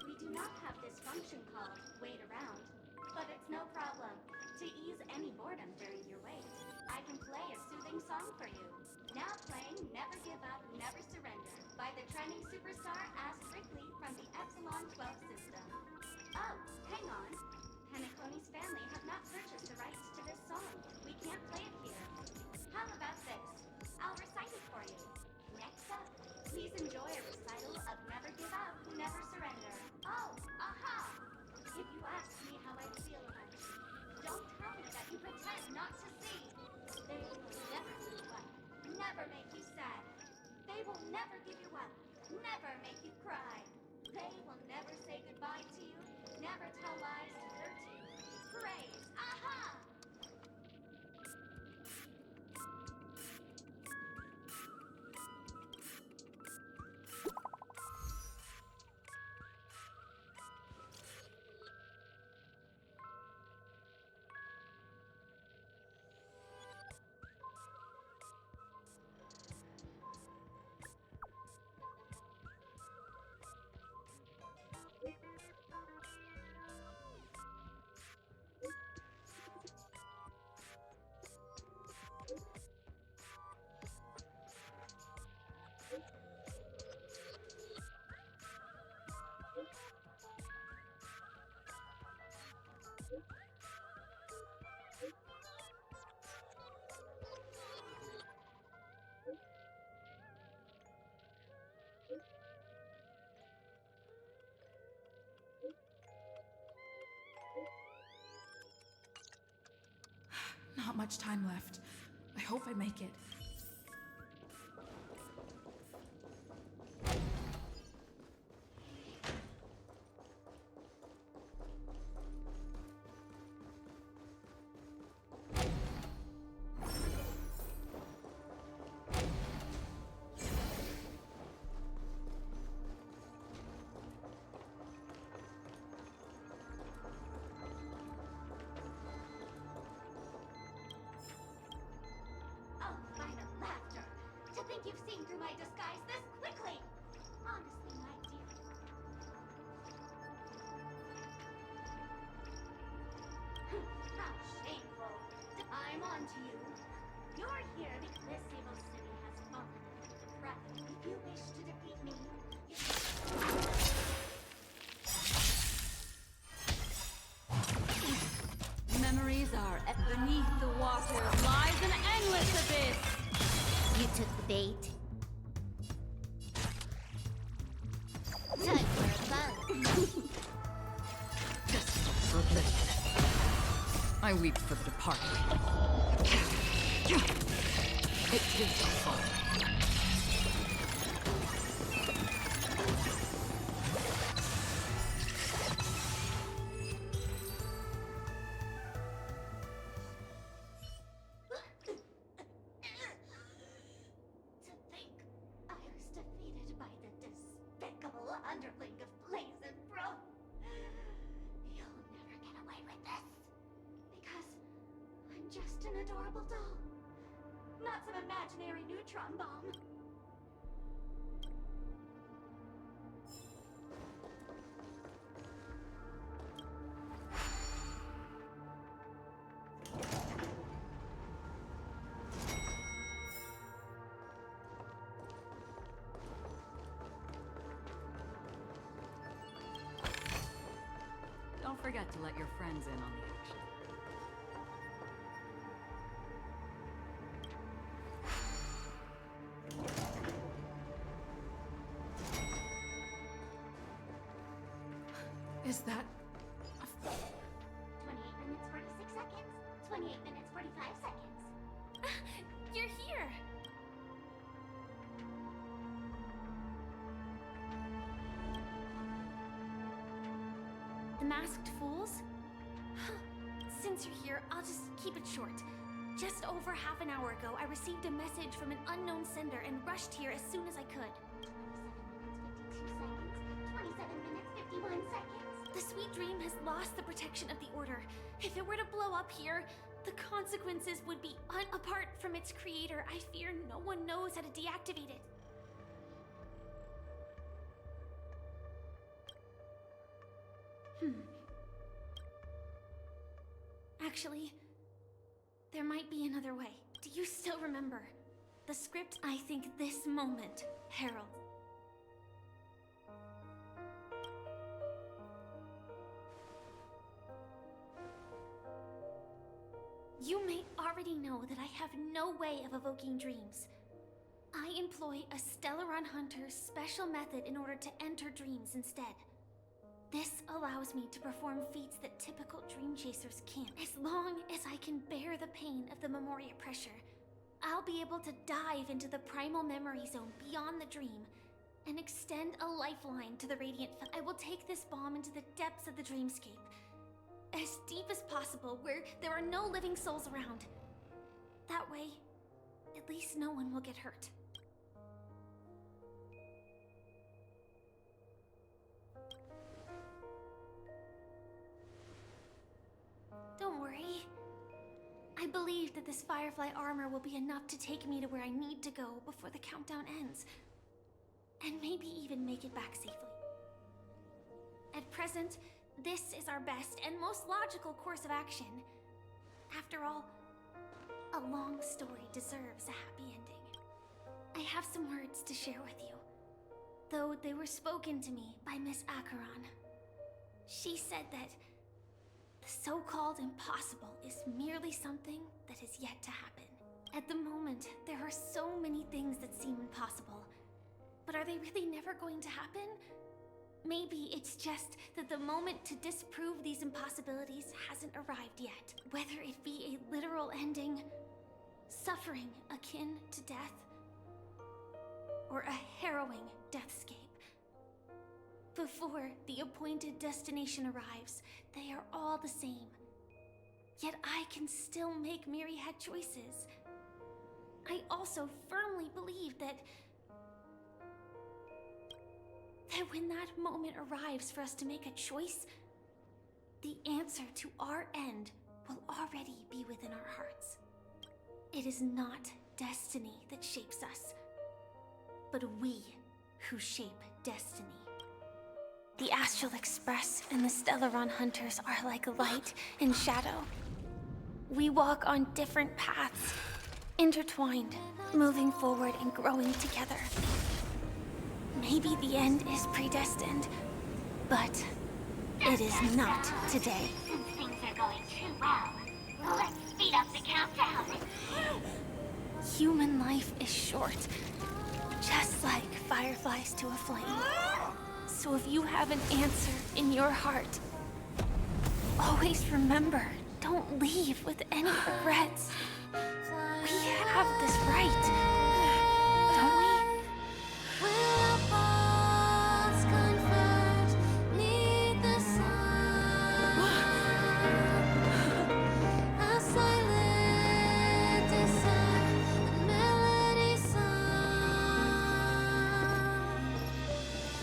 We do not have this function called wait around, but it's no problem. To ease any boredom during your wait, I can play a soothing song for you. Now playing Never Give Up, Never Surrender by the trending superstar Ass Wrigley from the Epsilon 12 system. Oh, hang on. Penacony's family have not purchased the rights to this song. We can't play it here. How about this? I'll recite it for you. Next up, please enjoy a recital of Never Give Up, Never Surrender. Oh, aha! If you ask me how I feel about you, don't tell me that you pretend not to see. They will never give you up, never make you sad. They will never give you up, never make you cry. They will Not much time left. I hope I make it. Oh, by the laughter! To think you've seen through my disguise this quickly! Honestly, my dear. How shameful! I'm on to you. You're here because this evil city has fallen into depravity. If you wish to defeat me, Memories are beneath the water lies an endless abyss. You took the bait. Time for a fun. For oblivion. I weep for the departed. It too shall fall. to think I was defeated by the despicable underling of Blaze and Bro. You'll never get away with this. Because I'm just an adorable doll. Not some imaginary neutron bomb. Don't forget to let your friends in on the action. Is that... 28 minutes, 46 seconds. 28 minutes, 45 seconds. You're here! The Masked Fools? Since you're here, I'll just keep it short. Just over half an hour ago, I received a message from an unknown sender and rushed here as soon as I could. 27 minutes, 52 seconds. 27 minutes, 51 seconds. The Sweet Dream has lost the protection of the Order. If it were to blow up here, the consequences would be apart from its creator. I fear no one knows how to deactivate it. Actually, there might be another way. Do you still remember? The script I think this moment heralds. You may already know that I have no way of evoking dreams. I employ a Stellaron Hunter's special method in order to enter dreams instead. This allows me to perform feats that typical dream chasers can't. As long as I can bear the pain of the Memoria pressure, I'll be able to dive into the primal memory zone beyond the dream and extend a lifeline to the Radiant. I will take this bomb into the depths of the dreamscape, as deep as possible, where there are no living souls around. That way, at least no one will get hurt. Don't worry. I believe that this Firefly armor will be enough to take me to where I need to go before the countdown ends. And maybe even make it back safely. At present, this is our best and most logical course of action. After all, a long story deserves a happy ending. I have some words to share with you, though they were spoken to me by Miss Acheron. She said that the so-called impossible is merely something that is yet to happen. At the moment, there are so many things that seem impossible. But are they really never going to happen? Maybe it's just that the moment to disprove these impossibilities hasn't arrived yet. Whether it be a literal ending, suffering akin to death, or a harrowing deathscape. Before the appointed destination arrives, they are all the same. Yet I can still make myriad choices. I also firmly believe that when that moment arrives for us to make a choice, the answer to our end will already be within our hearts. It is not destiny that shapes us, but we who shape destiny. The Astral Express and the Stellaron Hunters are like light and shadow. We walk on different paths, intertwined, moving forward and growing together. Maybe the end is predestined, but it is not today. Since things are going too well, let's speed up the countdown. Human life is short, just like fireflies to a flame. So if you have an answer in your heart, always remember, don't leave with any regrets. We have this right, don't we?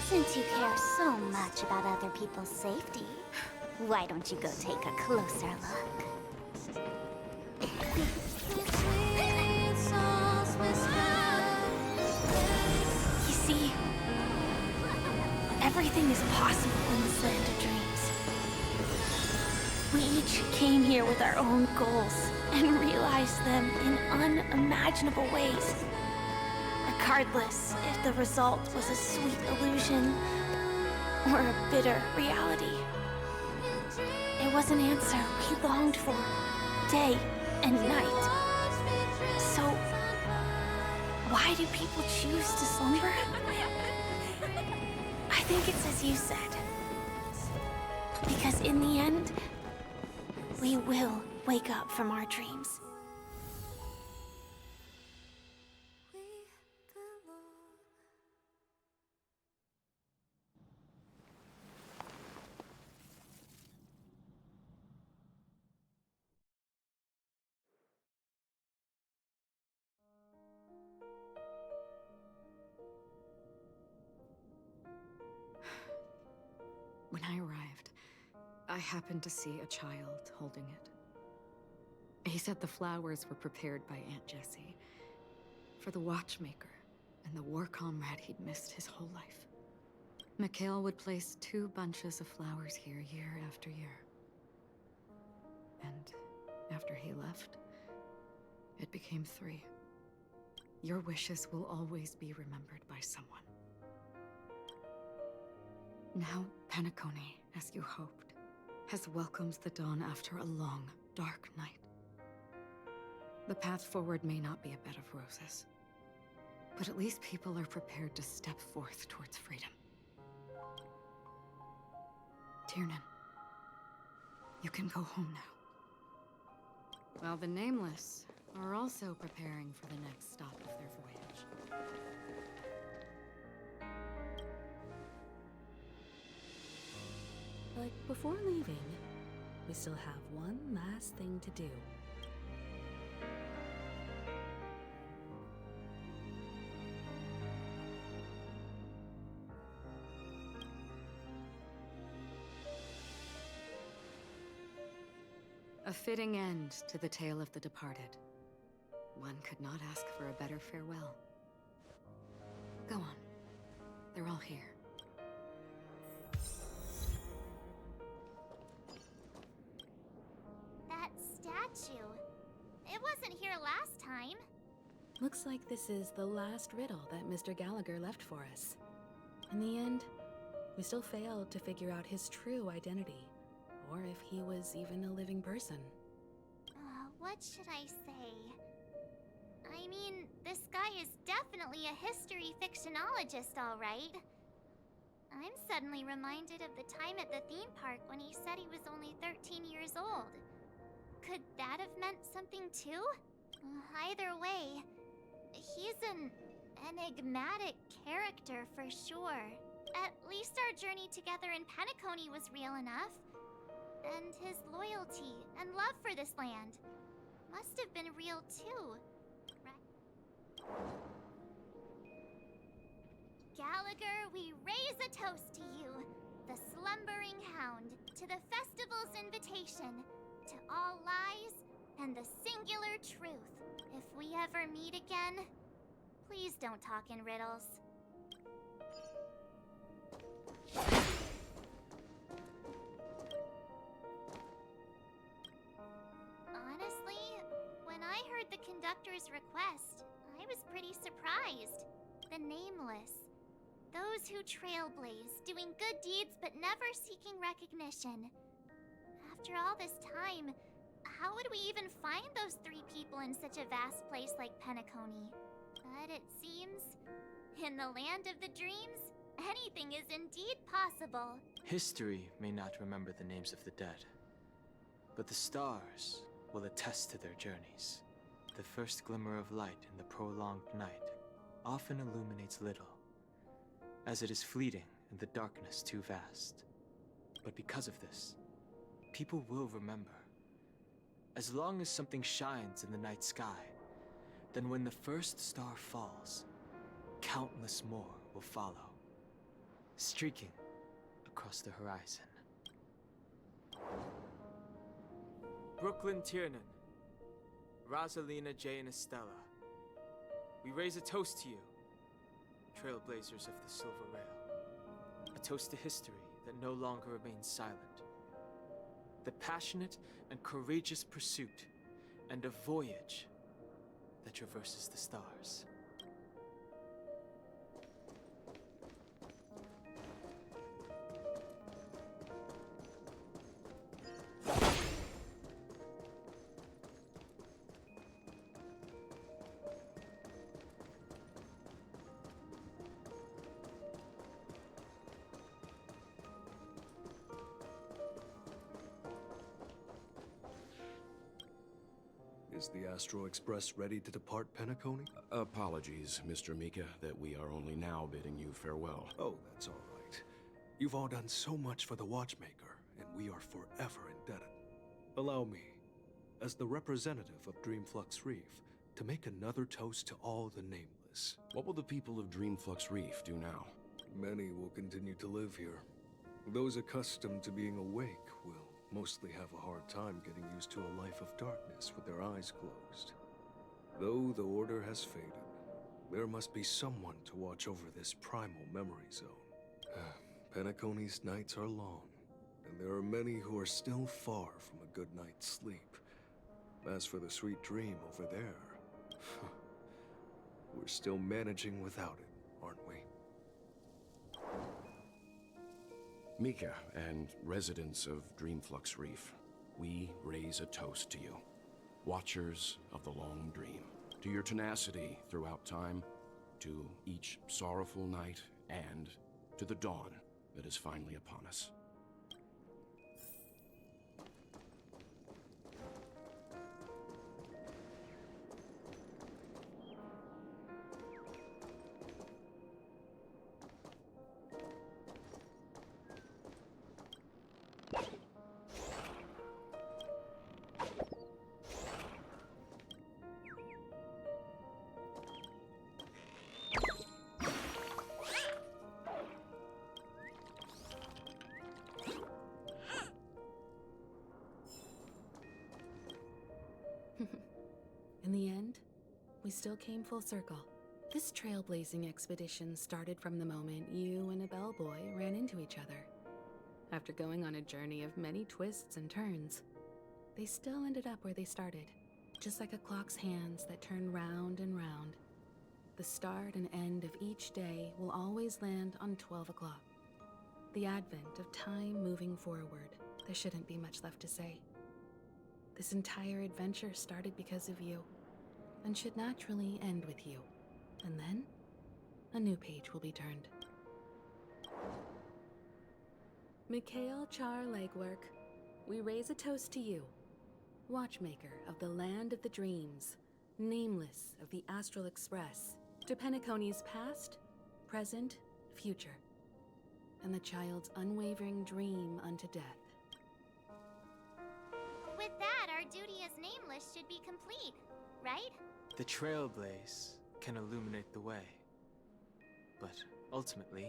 Since you care so much about other people's safety, why don't you go take a closer look? You see, everything is possible in this land of dreams. We each came here with our own goals and realized them in unimaginable ways. Regardless if the result was a sweet illusion or a bitter reality. It was an answer we longed for, day and night. So, why do people choose to slumber? I think it's as you said. Because in the end, we will wake up from our dreams. When I arrived, I happened to see a child holding it. He said the flowers were prepared by Aunt Jessie for the watchmaker and the war comrade he'd missed his whole life. Mikhail would place 2 bunches of flowers here year after year. And after he left, it became 3. Your wishes will always be remembered by someone. Now, Penacony, as you hoped, has welcomed the dawn after a long, dark night. The path forward may not be a bed of roses, but at least people are prepared to step forth towards freedom. Tiernan, you can go home now. While the Nameless are also preparing for the next stop of their voyage. But before leaving, we still have one last thing to do. A fitting end to the tale of the departed. One could not ask for a better farewell. Go on. They're all here. That statue. It wasn't here last time. Looks like this is the last riddle that Mr. Gallagher left for us. In the end, we still failed to figure out his true identity, or if he was even a living person. What should I say? I mean, this guy is definitely a history fictionologist, all right. I'm suddenly reminded of the time at the theme park when he said he was only 13 years old. Could that have meant something too? Either way, he's an enigmatic character for sure. At least our journey together in Penacony was real enough. And his loyalty and love for this land must have been real too, right? Gallagher, we raise a toast to you, the slumbering hound, to the festival's invitation, to all lies and the singular truth. If we ever meet again, please don't talk in riddles. Honestly, when I heard the conductor's request, I was pretty surprised. The Nameless. Those who trailblaze, doing good deeds but never seeking recognition. After all this time, how would we even find those 3 people in such a vast place like Penacony? But it seems, in the land of the dreams, anything is indeed possible. History may not remember the names of the dead, but the stars will attest to their journeys. The first glimmer of light in the prolonged night often illuminates little, as it is fleeting and the darkness too vast. But because of this, people will remember. As long as something shines in the night sky, then when the first star falls, countless more will follow, streaking across the horizon. Brooklyn Tiernan, Rosalina, Jay, and Estella, we raise a toast to you, trailblazers of the Silver Rail. A toast to history that no longer remains silent. The passionate and courageous pursuit, and a voyage that traverses the stars. Is the Astral Express ready to depart Penacony? Apologies, Mr. Mika, that we are only now bidding you farewell. Oh, that's all right. You've all done so much for the Watchmaker, and we are forever indebted. Allow me, as the representative of Dreamflux Reef, to make another toast to all the Nameless. What will the people of Dreamflux Reef do now? Many will continue to live here. Those accustomed to being awake will mostly have a hard time getting used to a life of darkness with their eyes closed. Though the order has faded, there must be someone to watch over this primal memory zone. Penacony's nights are long, and there are many who are still far from a good night's sleep. As for the sweet dream over there, we're still managing without it, aren't we? Mika and residents of Dreamflux Reef, we raise a toast to you, watchers of the long dream, to your tenacity throughout time, to each sorrowful night, and to the dawn that is finally upon us. In the end, we still came full circle. This trailblazing expedition started from the moment you and a bellboy ran into each other. After going on a journey of many twists and turns, they still ended up where they started, just like a clock's hands that turn round and round. The start and end of each day will always land on 12 o'clock. The advent of time moving forward. There shouldn't be much left to say. This entire adventure started because of you, and should naturally end with you. And then, a new page will be turned. Mikhail Char Legwork, we raise a toast to you, watchmaker of the land of the dreams, nameless of the Astral Express, to Penacony's past, present, future, and the child's unwavering dream unto death. With that, our duty as nameless should be complete, right? The trailblaze can illuminate the way. But ultimately,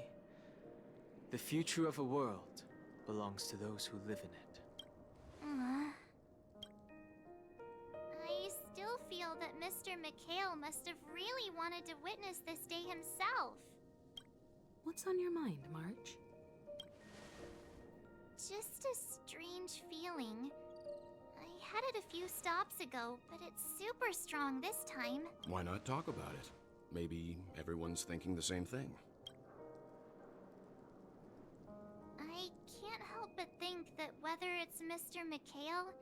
the future of a world belongs to those who live in it. I still feel that Mr. Mikhail must have really wanted to witness this day himself. What's on your mind, March? Just a strange feeling. I had it a few stops ago, but it's super strong this time. Why not talk about it? Maybe everyone's thinking the same thing. I can't help but think that whether it's Mr. Mikhail,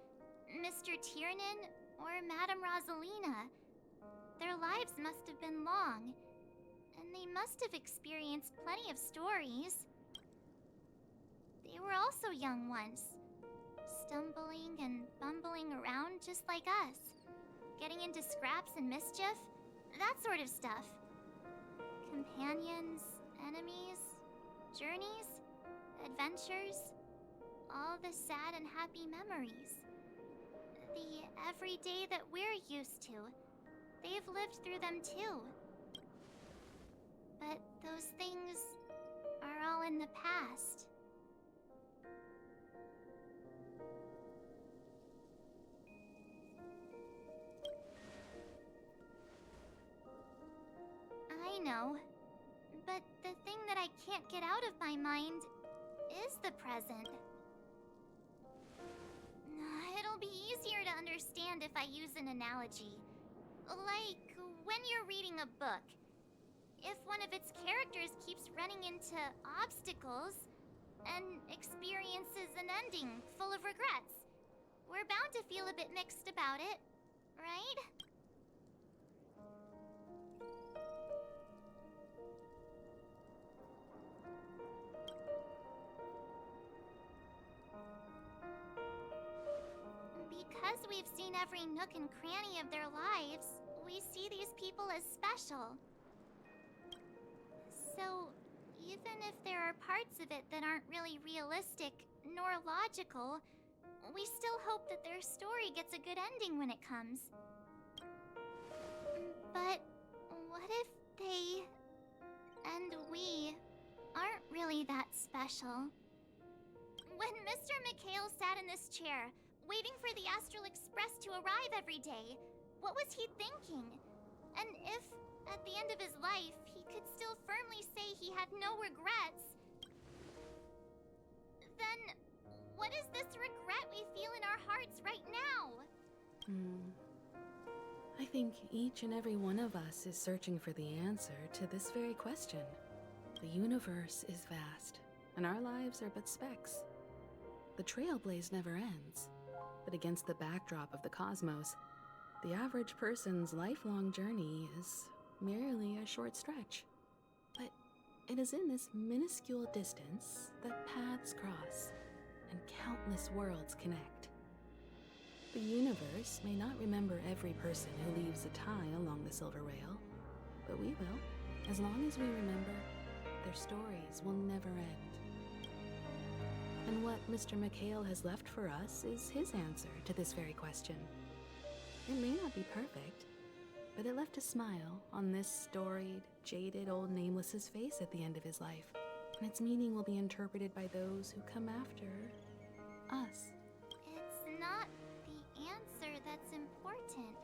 Mr. Tiernan, or Madame Rosalina, their lives must have been long, and they must have experienced plenty of stories. They were also young once, stumbling and bumbling around just like us, getting into scraps and mischief, that sort of stuff. Companions, enemies, journeys, adventures, all the sad and happy memories. The everyday that we're used to, they've lived through them too. But those things are all in the past. I know, but the thing that I can't get out of my mind is the present. It'll be easier to understand if I use an analogy. Like when you're reading a book. If one of its characters keeps running into obstacles and experiences an ending full of regrets, we're bound to feel a bit mixed about it, right? Because we've seen every nook and cranny of their lives, we see these people as special. So, even if there are parts of it that aren't really realistic nor logical, we still hope that their story gets a good ending when it comes. But what if they and we aren't really that special? When Mr. Mikhail sat in this chair, waiting for the Astral Express to arrive every day, what was he thinking? And if, at the end of his life, he could still firmly say he had no regrets, then what is this regret we feel in our hearts right now? I think each and every one of us is searching for the answer to this very question. The universe is vast, and our lives are but specks. The trailblaze never ends, but against the backdrop of the cosmos, the average person's lifelong journey is merely a short stretch. But it is in this minuscule distance that paths cross and countless worlds connect. The universe may not remember every person who leaves a tie along the silver rail, but we will. As long as we remember, their stories will never end. And what Mr. Mikhail has left for us is his answer to this very question. It may not be perfect, but it left a smile on this storied, jaded old Nameless's face at the end of his life, and its meaning will be interpreted by those who come after us. It's not the answer that's important,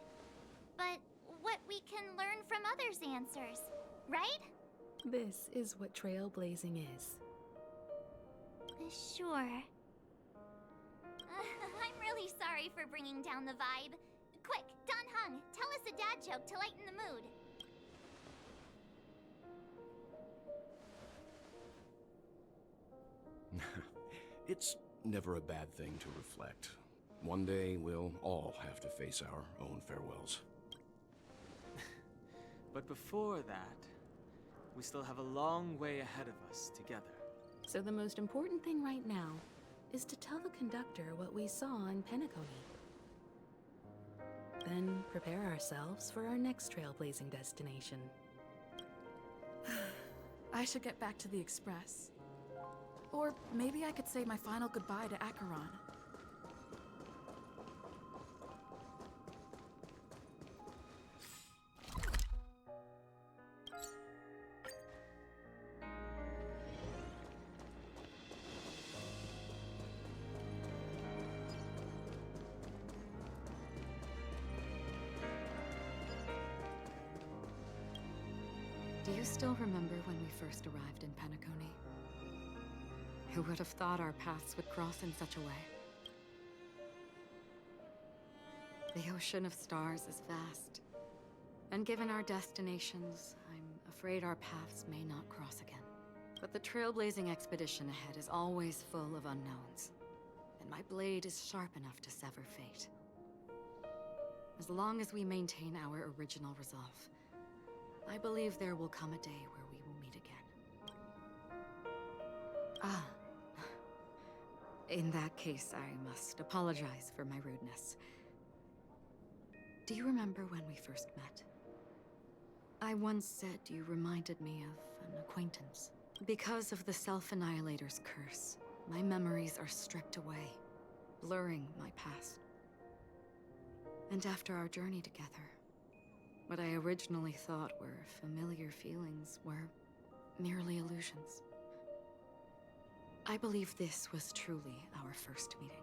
but what we can learn from others' answers, right? This is what trailblazing is. Sure. I'm really sorry for bringing down the vibe. Quick, Don Hung, tell us a dad joke to lighten the mood. It's never a bad thing to reflect. One day, we'll all have to face our own farewells. But before that, we still have a long way ahead of us together. So the most important thing right now is to tell the conductor what we saw in Penacony. Then prepare ourselves for our next trailblazing destination. I should get back to the Express. Or maybe I could say my final goodbye to Acheron. Do you still remember when we first arrived in Penacony? Who would have thought our paths would cross in such a way? The ocean of stars is vast, and given our destinations, I'm afraid our paths may not cross again. But the trailblazing expedition ahead is always full of unknowns, and my blade is sharp enough to sever fate. As long as we maintain our original resolve, I believe there will come a day where we will meet again. Ah. In that case, I must apologize for my rudeness. Do you remember when we first met? I once said you reminded me of an acquaintance. Because of the Self-Annihilator's curse, my memories are stripped away, blurring my past. And after our journey together, what I originally thought were familiar feelings were merely illusions. I believe this was truly our first meeting.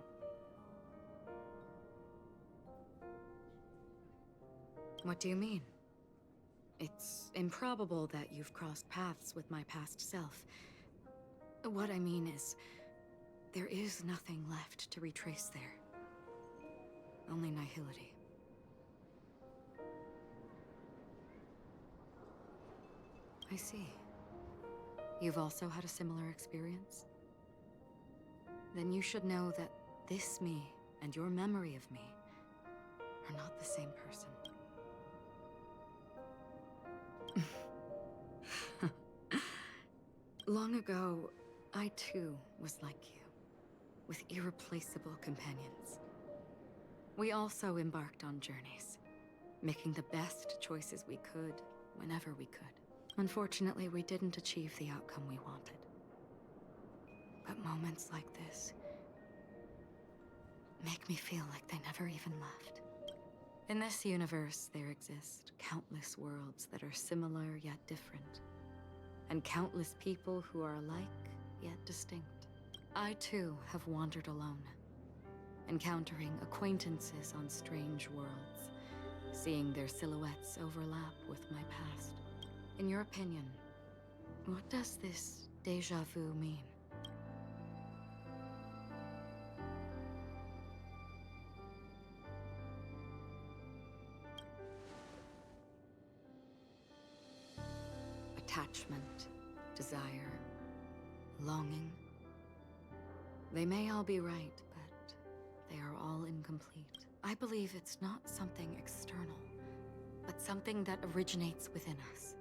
What do you mean? It's improbable that you've crossed paths with my past self. What I mean is, there is nothing left to retrace there. Only nihility. I see. You've also had a similar experience? Then you should know that this me and your memory of me are not the same person. Long ago, I too was like you, with irreplaceable companions. We also embarked on journeys, making the best choices we could, whenever we could. Unfortunately, we didn't achieve the outcome we wanted. But moments like this make me feel like they never even left. In this universe, there exist countless worlds that are similar yet different, and countless people who are alike yet distinct. I too have wandered alone, encountering acquaintances on strange worlds, seeing their silhouettes overlap with my past. In your opinion, what does this déjà vu mean? Attachment, desire, longing. They may all be right, but they are all incomplete. I believe it's not something external, but something that originates within us.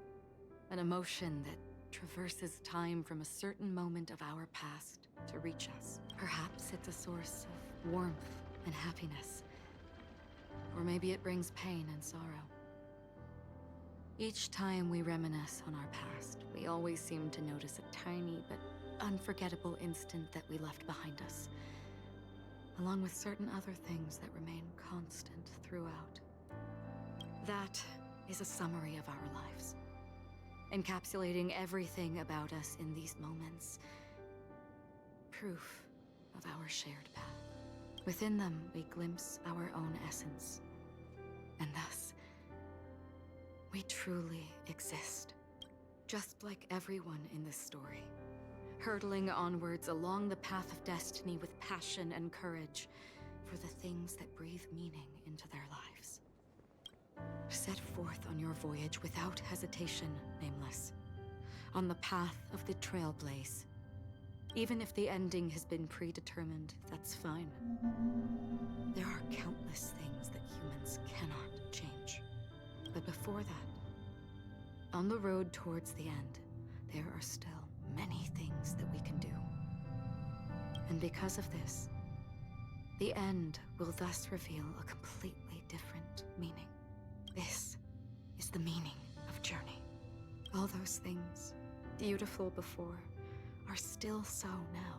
An emotion that traverses time from a certain moment of our past to reach us. Perhaps it's a source of warmth and happiness. Or maybe it brings pain and sorrow. Each time we reminisce on our past, we always seem to notice a tiny but unforgettable instant that we left behind us, along with certain other things that remain constant throughout. That is a summary of our lives, encapsulating everything about us in these moments. Proof of our shared path. Within them, we glimpse our own essence, and thus, we truly exist. Just like everyone in this story, hurtling onwards along the path of destiny with passion and courage for the things that breathe meaning into their lives. Set forth on your voyage without hesitation, Nameless, on the path of the Trailblaze. Even if the ending has been predetermined, that's fine. There are countless things that humans cannot change. But before that, on the road towards the end, there are still many things that we can do. And because of this, the end will thus reveal a completely different meaning. This is the meaning of journey. All those things, beautiful before, are still so now.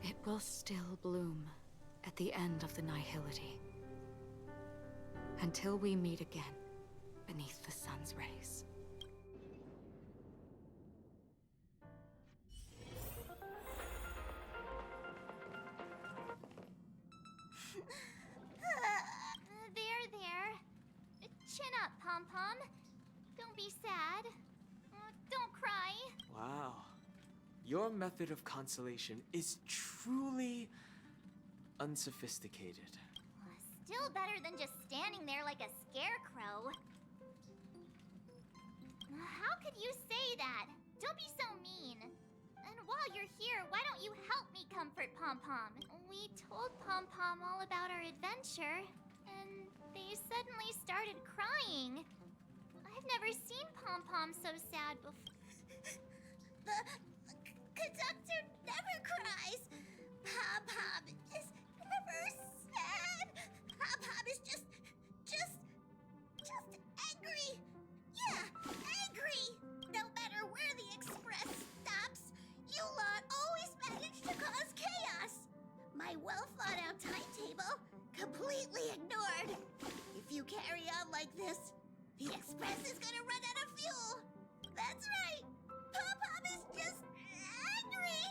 It will still bloom at the end of the nihility. Until we meet again beneath the sun's rays. There. Chin up, Pom-Pom. Don't be sad. Don't cry. Wow. Your method of consolation is truly unsophisticated. Still better than just standing there like a scarecrow. How could you say that? Don't be so mean. And while you're here, why don't you help me comfort Pom-Pom? We told Pom-Pom all about our adventure, and they suddenly started crying. I've never seen Pom-Pom so sad before. The conductor never cries. Pom-Pom is never sad. Pom-Pom is just angry. Yeah, angry. No matter where the express stops, you lot always manage to cause chaos. My well-thought-out timetable completely ignored. If you carry on like this, the express is gonna run out of fuel. That's right. Pom-Pom is just angry.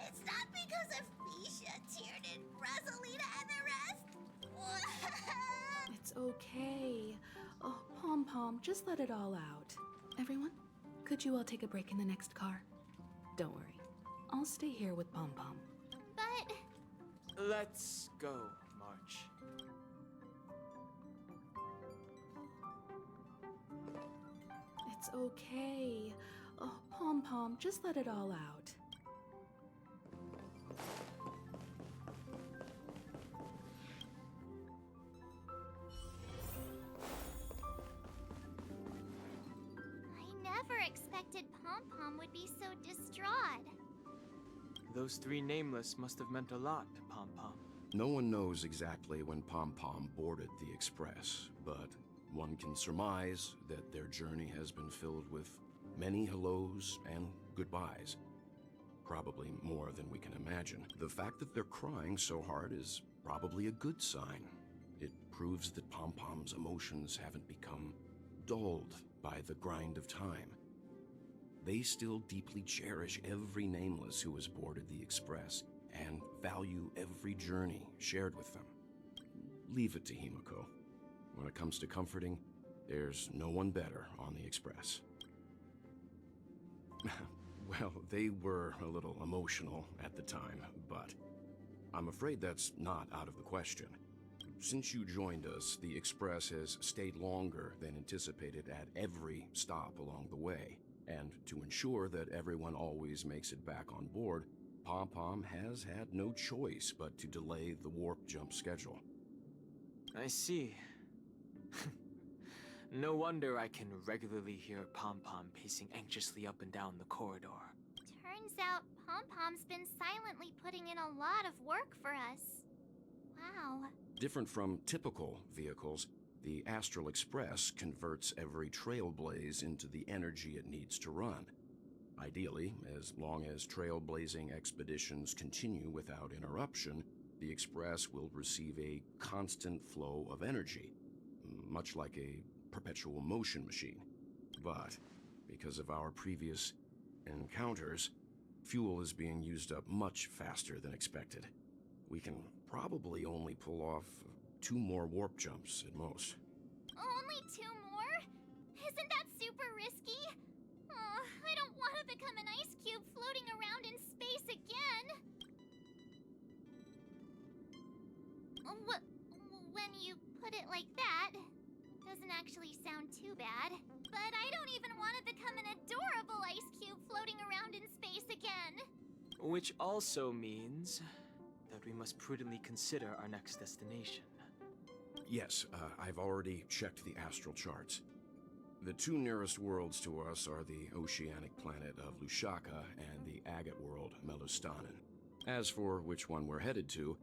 It's not because of Misha, Tiernan, Rosalina, and the rest. It's okay. Oh, Pom-Pom, just let it all out. Everyone, could you all take a break in the next car? Don't worry. I'll stay here with Pom-Pom. But... Let's go, March. It's okay. Oh, Pom-Pom, just let it all out. I never expected Pom-Pom would be so distraught. Those three nameless must have meant a lot to Pom-Pom. No one knows exactly when Pom-Pom boarded the Express, but one can surmise that their journey has been filled with many hellos and goodbyes. Probably more than we can imagine. The fact that they're crying so hard is probably a good sign. It proves that Pom-Pom's emotions haven't become dulled by the grind of time. They still deeply cherish every nameless who has boarded the Express and value every journey shared with them. Leave it to Himiko. When it comes to comforting, there's no one better on the Express. Well, they were a little emotional at the time, but I'm afraid that's not out of the question. Since you joined us, the Express has stayed longer than anticipated at every stop along the way. And to ensure that everyone always makes it back on board, Pom-Pom has had no choice but to delay the warp jump schedule. I see. No wonder I can regularly hear Pom-Pom pacing anxiously up and down the corridor. Turns out Pom-Pom's been silently putting in a lot of work for us. Wow. Different from typical vehicles, the Astral Express converts every trailblaze into the energy it needs to run. Ideally, as long as trailblazing expeditions continue without interruption, the Express will receive a constant flow of energy, much like a perpetual motion machine. But because of our previous encounters, fuel is being used up much faster than expected. We can probably only pull off 2 more warp jumps at most. Only 2 more? Isn't that super risky? I don't want to become an ice cube floating around in space again. When you put it like that, doesn't actually sound too bad. But I don't even want to become an adorable ice cube floating around in space again. Which also means that we must prudently consider our next destination. Yes, I've already checked the astral charts. The two nearest worlds to us are the oceanic planet of Lushaka and the agate world, Melustanen. As for which one we're headed to,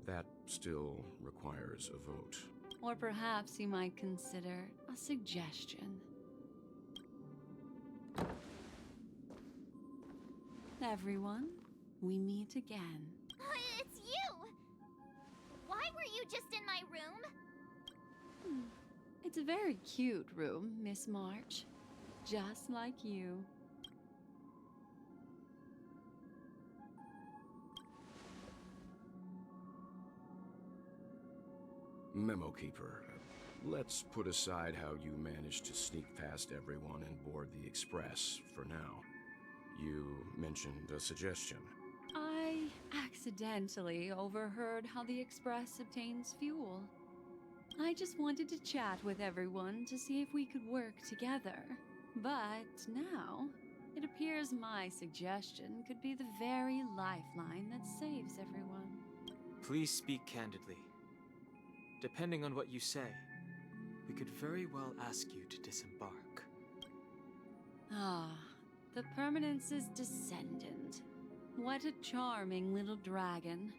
that still requires a vote. Or perhaps you might consider a suggestion. Everyone, we meet again. It's you! Why were you just in my room? It's a very cute room, Miss March. Just like you. Memo Keeper, let's put aside how you managed to sneak past everyone and board the Express for now. You mentioned a suggestion. I accidentally overheard how the Express obtains fuel. I just wanted to chat with everyone to see if we could work together. But now, it appears my suggestion could be the very lifeline that saves everyone. Please speak candidly. Depending on what you say, we could very well ask you to disembark. Ah, the Permanence's descendant. What a charming little dragon.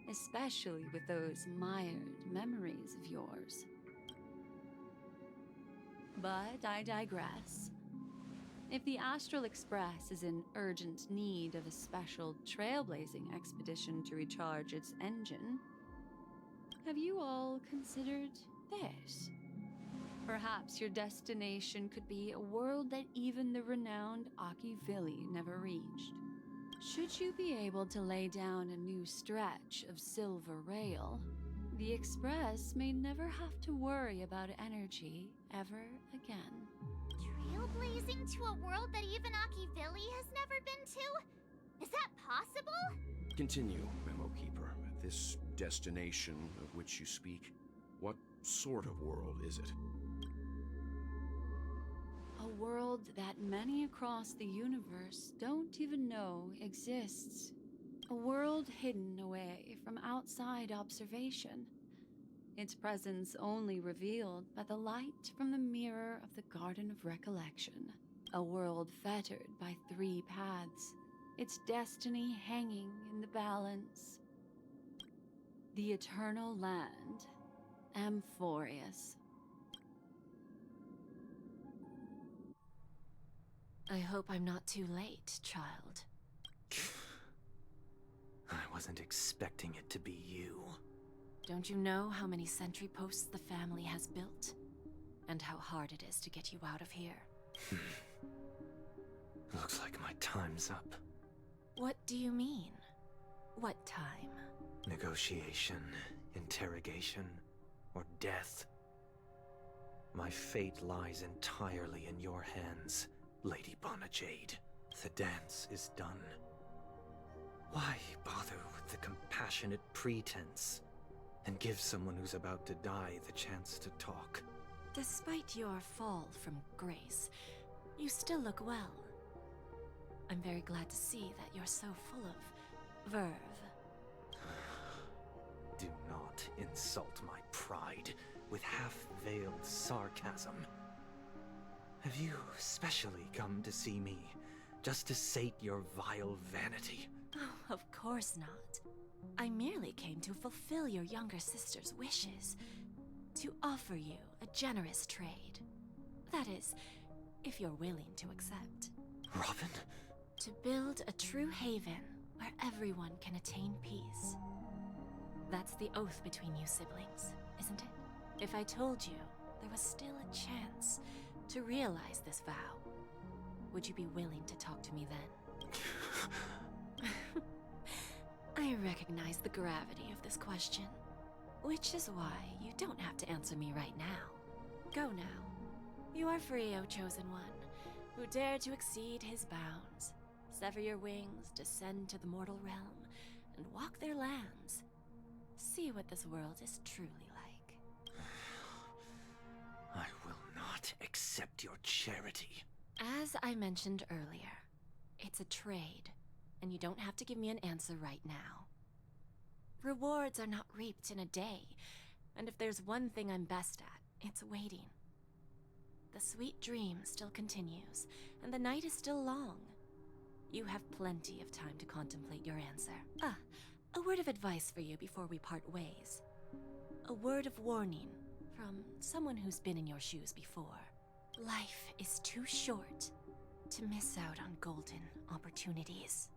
Especially with those mired memories of yours. But I digress. If the Astral Express is in urgent need of a special trailblazing expedition to recharge its engine, have you all considered this? Perhaps your destination could be a world that even the renowned Akivili never reached. Should you be able to lay down a new stretch of silver rail, the Express may never have to worry about energy ever again. Trailblazing to a world that even Akivili has never been to? Is that possible? Continue, Memo Keeper. This destination of which you speak, what sort of world is it? A world that many across the universe don't even know exists. A world hidden away from outside observation. Its presence only revealed by the light from the mirror of the Garden of Recollection. A world fettered by 3 paths, its destiny hanging in the balance. The Eternal Land, Amphorius. I hope I'm not too late, child. I wasn't expecting it to be you. Don't you know how many sentry posts the family has built? And how hard it is to get you out of here? Looks like my time's up. What do you mean? What time? Negotiation, interrogation, or death. My fate lies entirely in your hands, Lady Bonajade. The dance is done. Why bother with the compassionate pretense and give someone who's about to die the chance to talk? Despite your fall from grace, you still look well. I'm very glad to see that you're so full of verve. Do not insult my pride with half-veiled sarcasm. Have you specially come to see me just to sate your vile vanity? Oh, of course not. I merely came to fulfill your younger sister's wishes. To offer you a generous trade. That is, if you're willing to accept. Robin? To build a true haven where everyone can attain peace. That's the oath between you siblings, isn't it? If I told you there was still a chance to realize this vow, would you be willing to talk to me then? I recognize the gravity of this question, which is why you don't have to answer me right now. Go now. You are free, O Chosen One, who dare to exceed his bounds, sever your wings, descend to the mortal realm, and walk their lands. See what this world is truly like. I will not accept your charity. As I mentioned earlier, it's a trade, and you don't have to give me an answer right now. Rewards are not reaped in a day, and if there's one thing I'm best at, it's waiting. the sweet dream still continues, and the night is still long. You have plenty of time to contemplate your answer. A word of advice for you before we part ways. A word of warning from someone who's been in your shoes before. Life is too short to miss out on golden opportunities.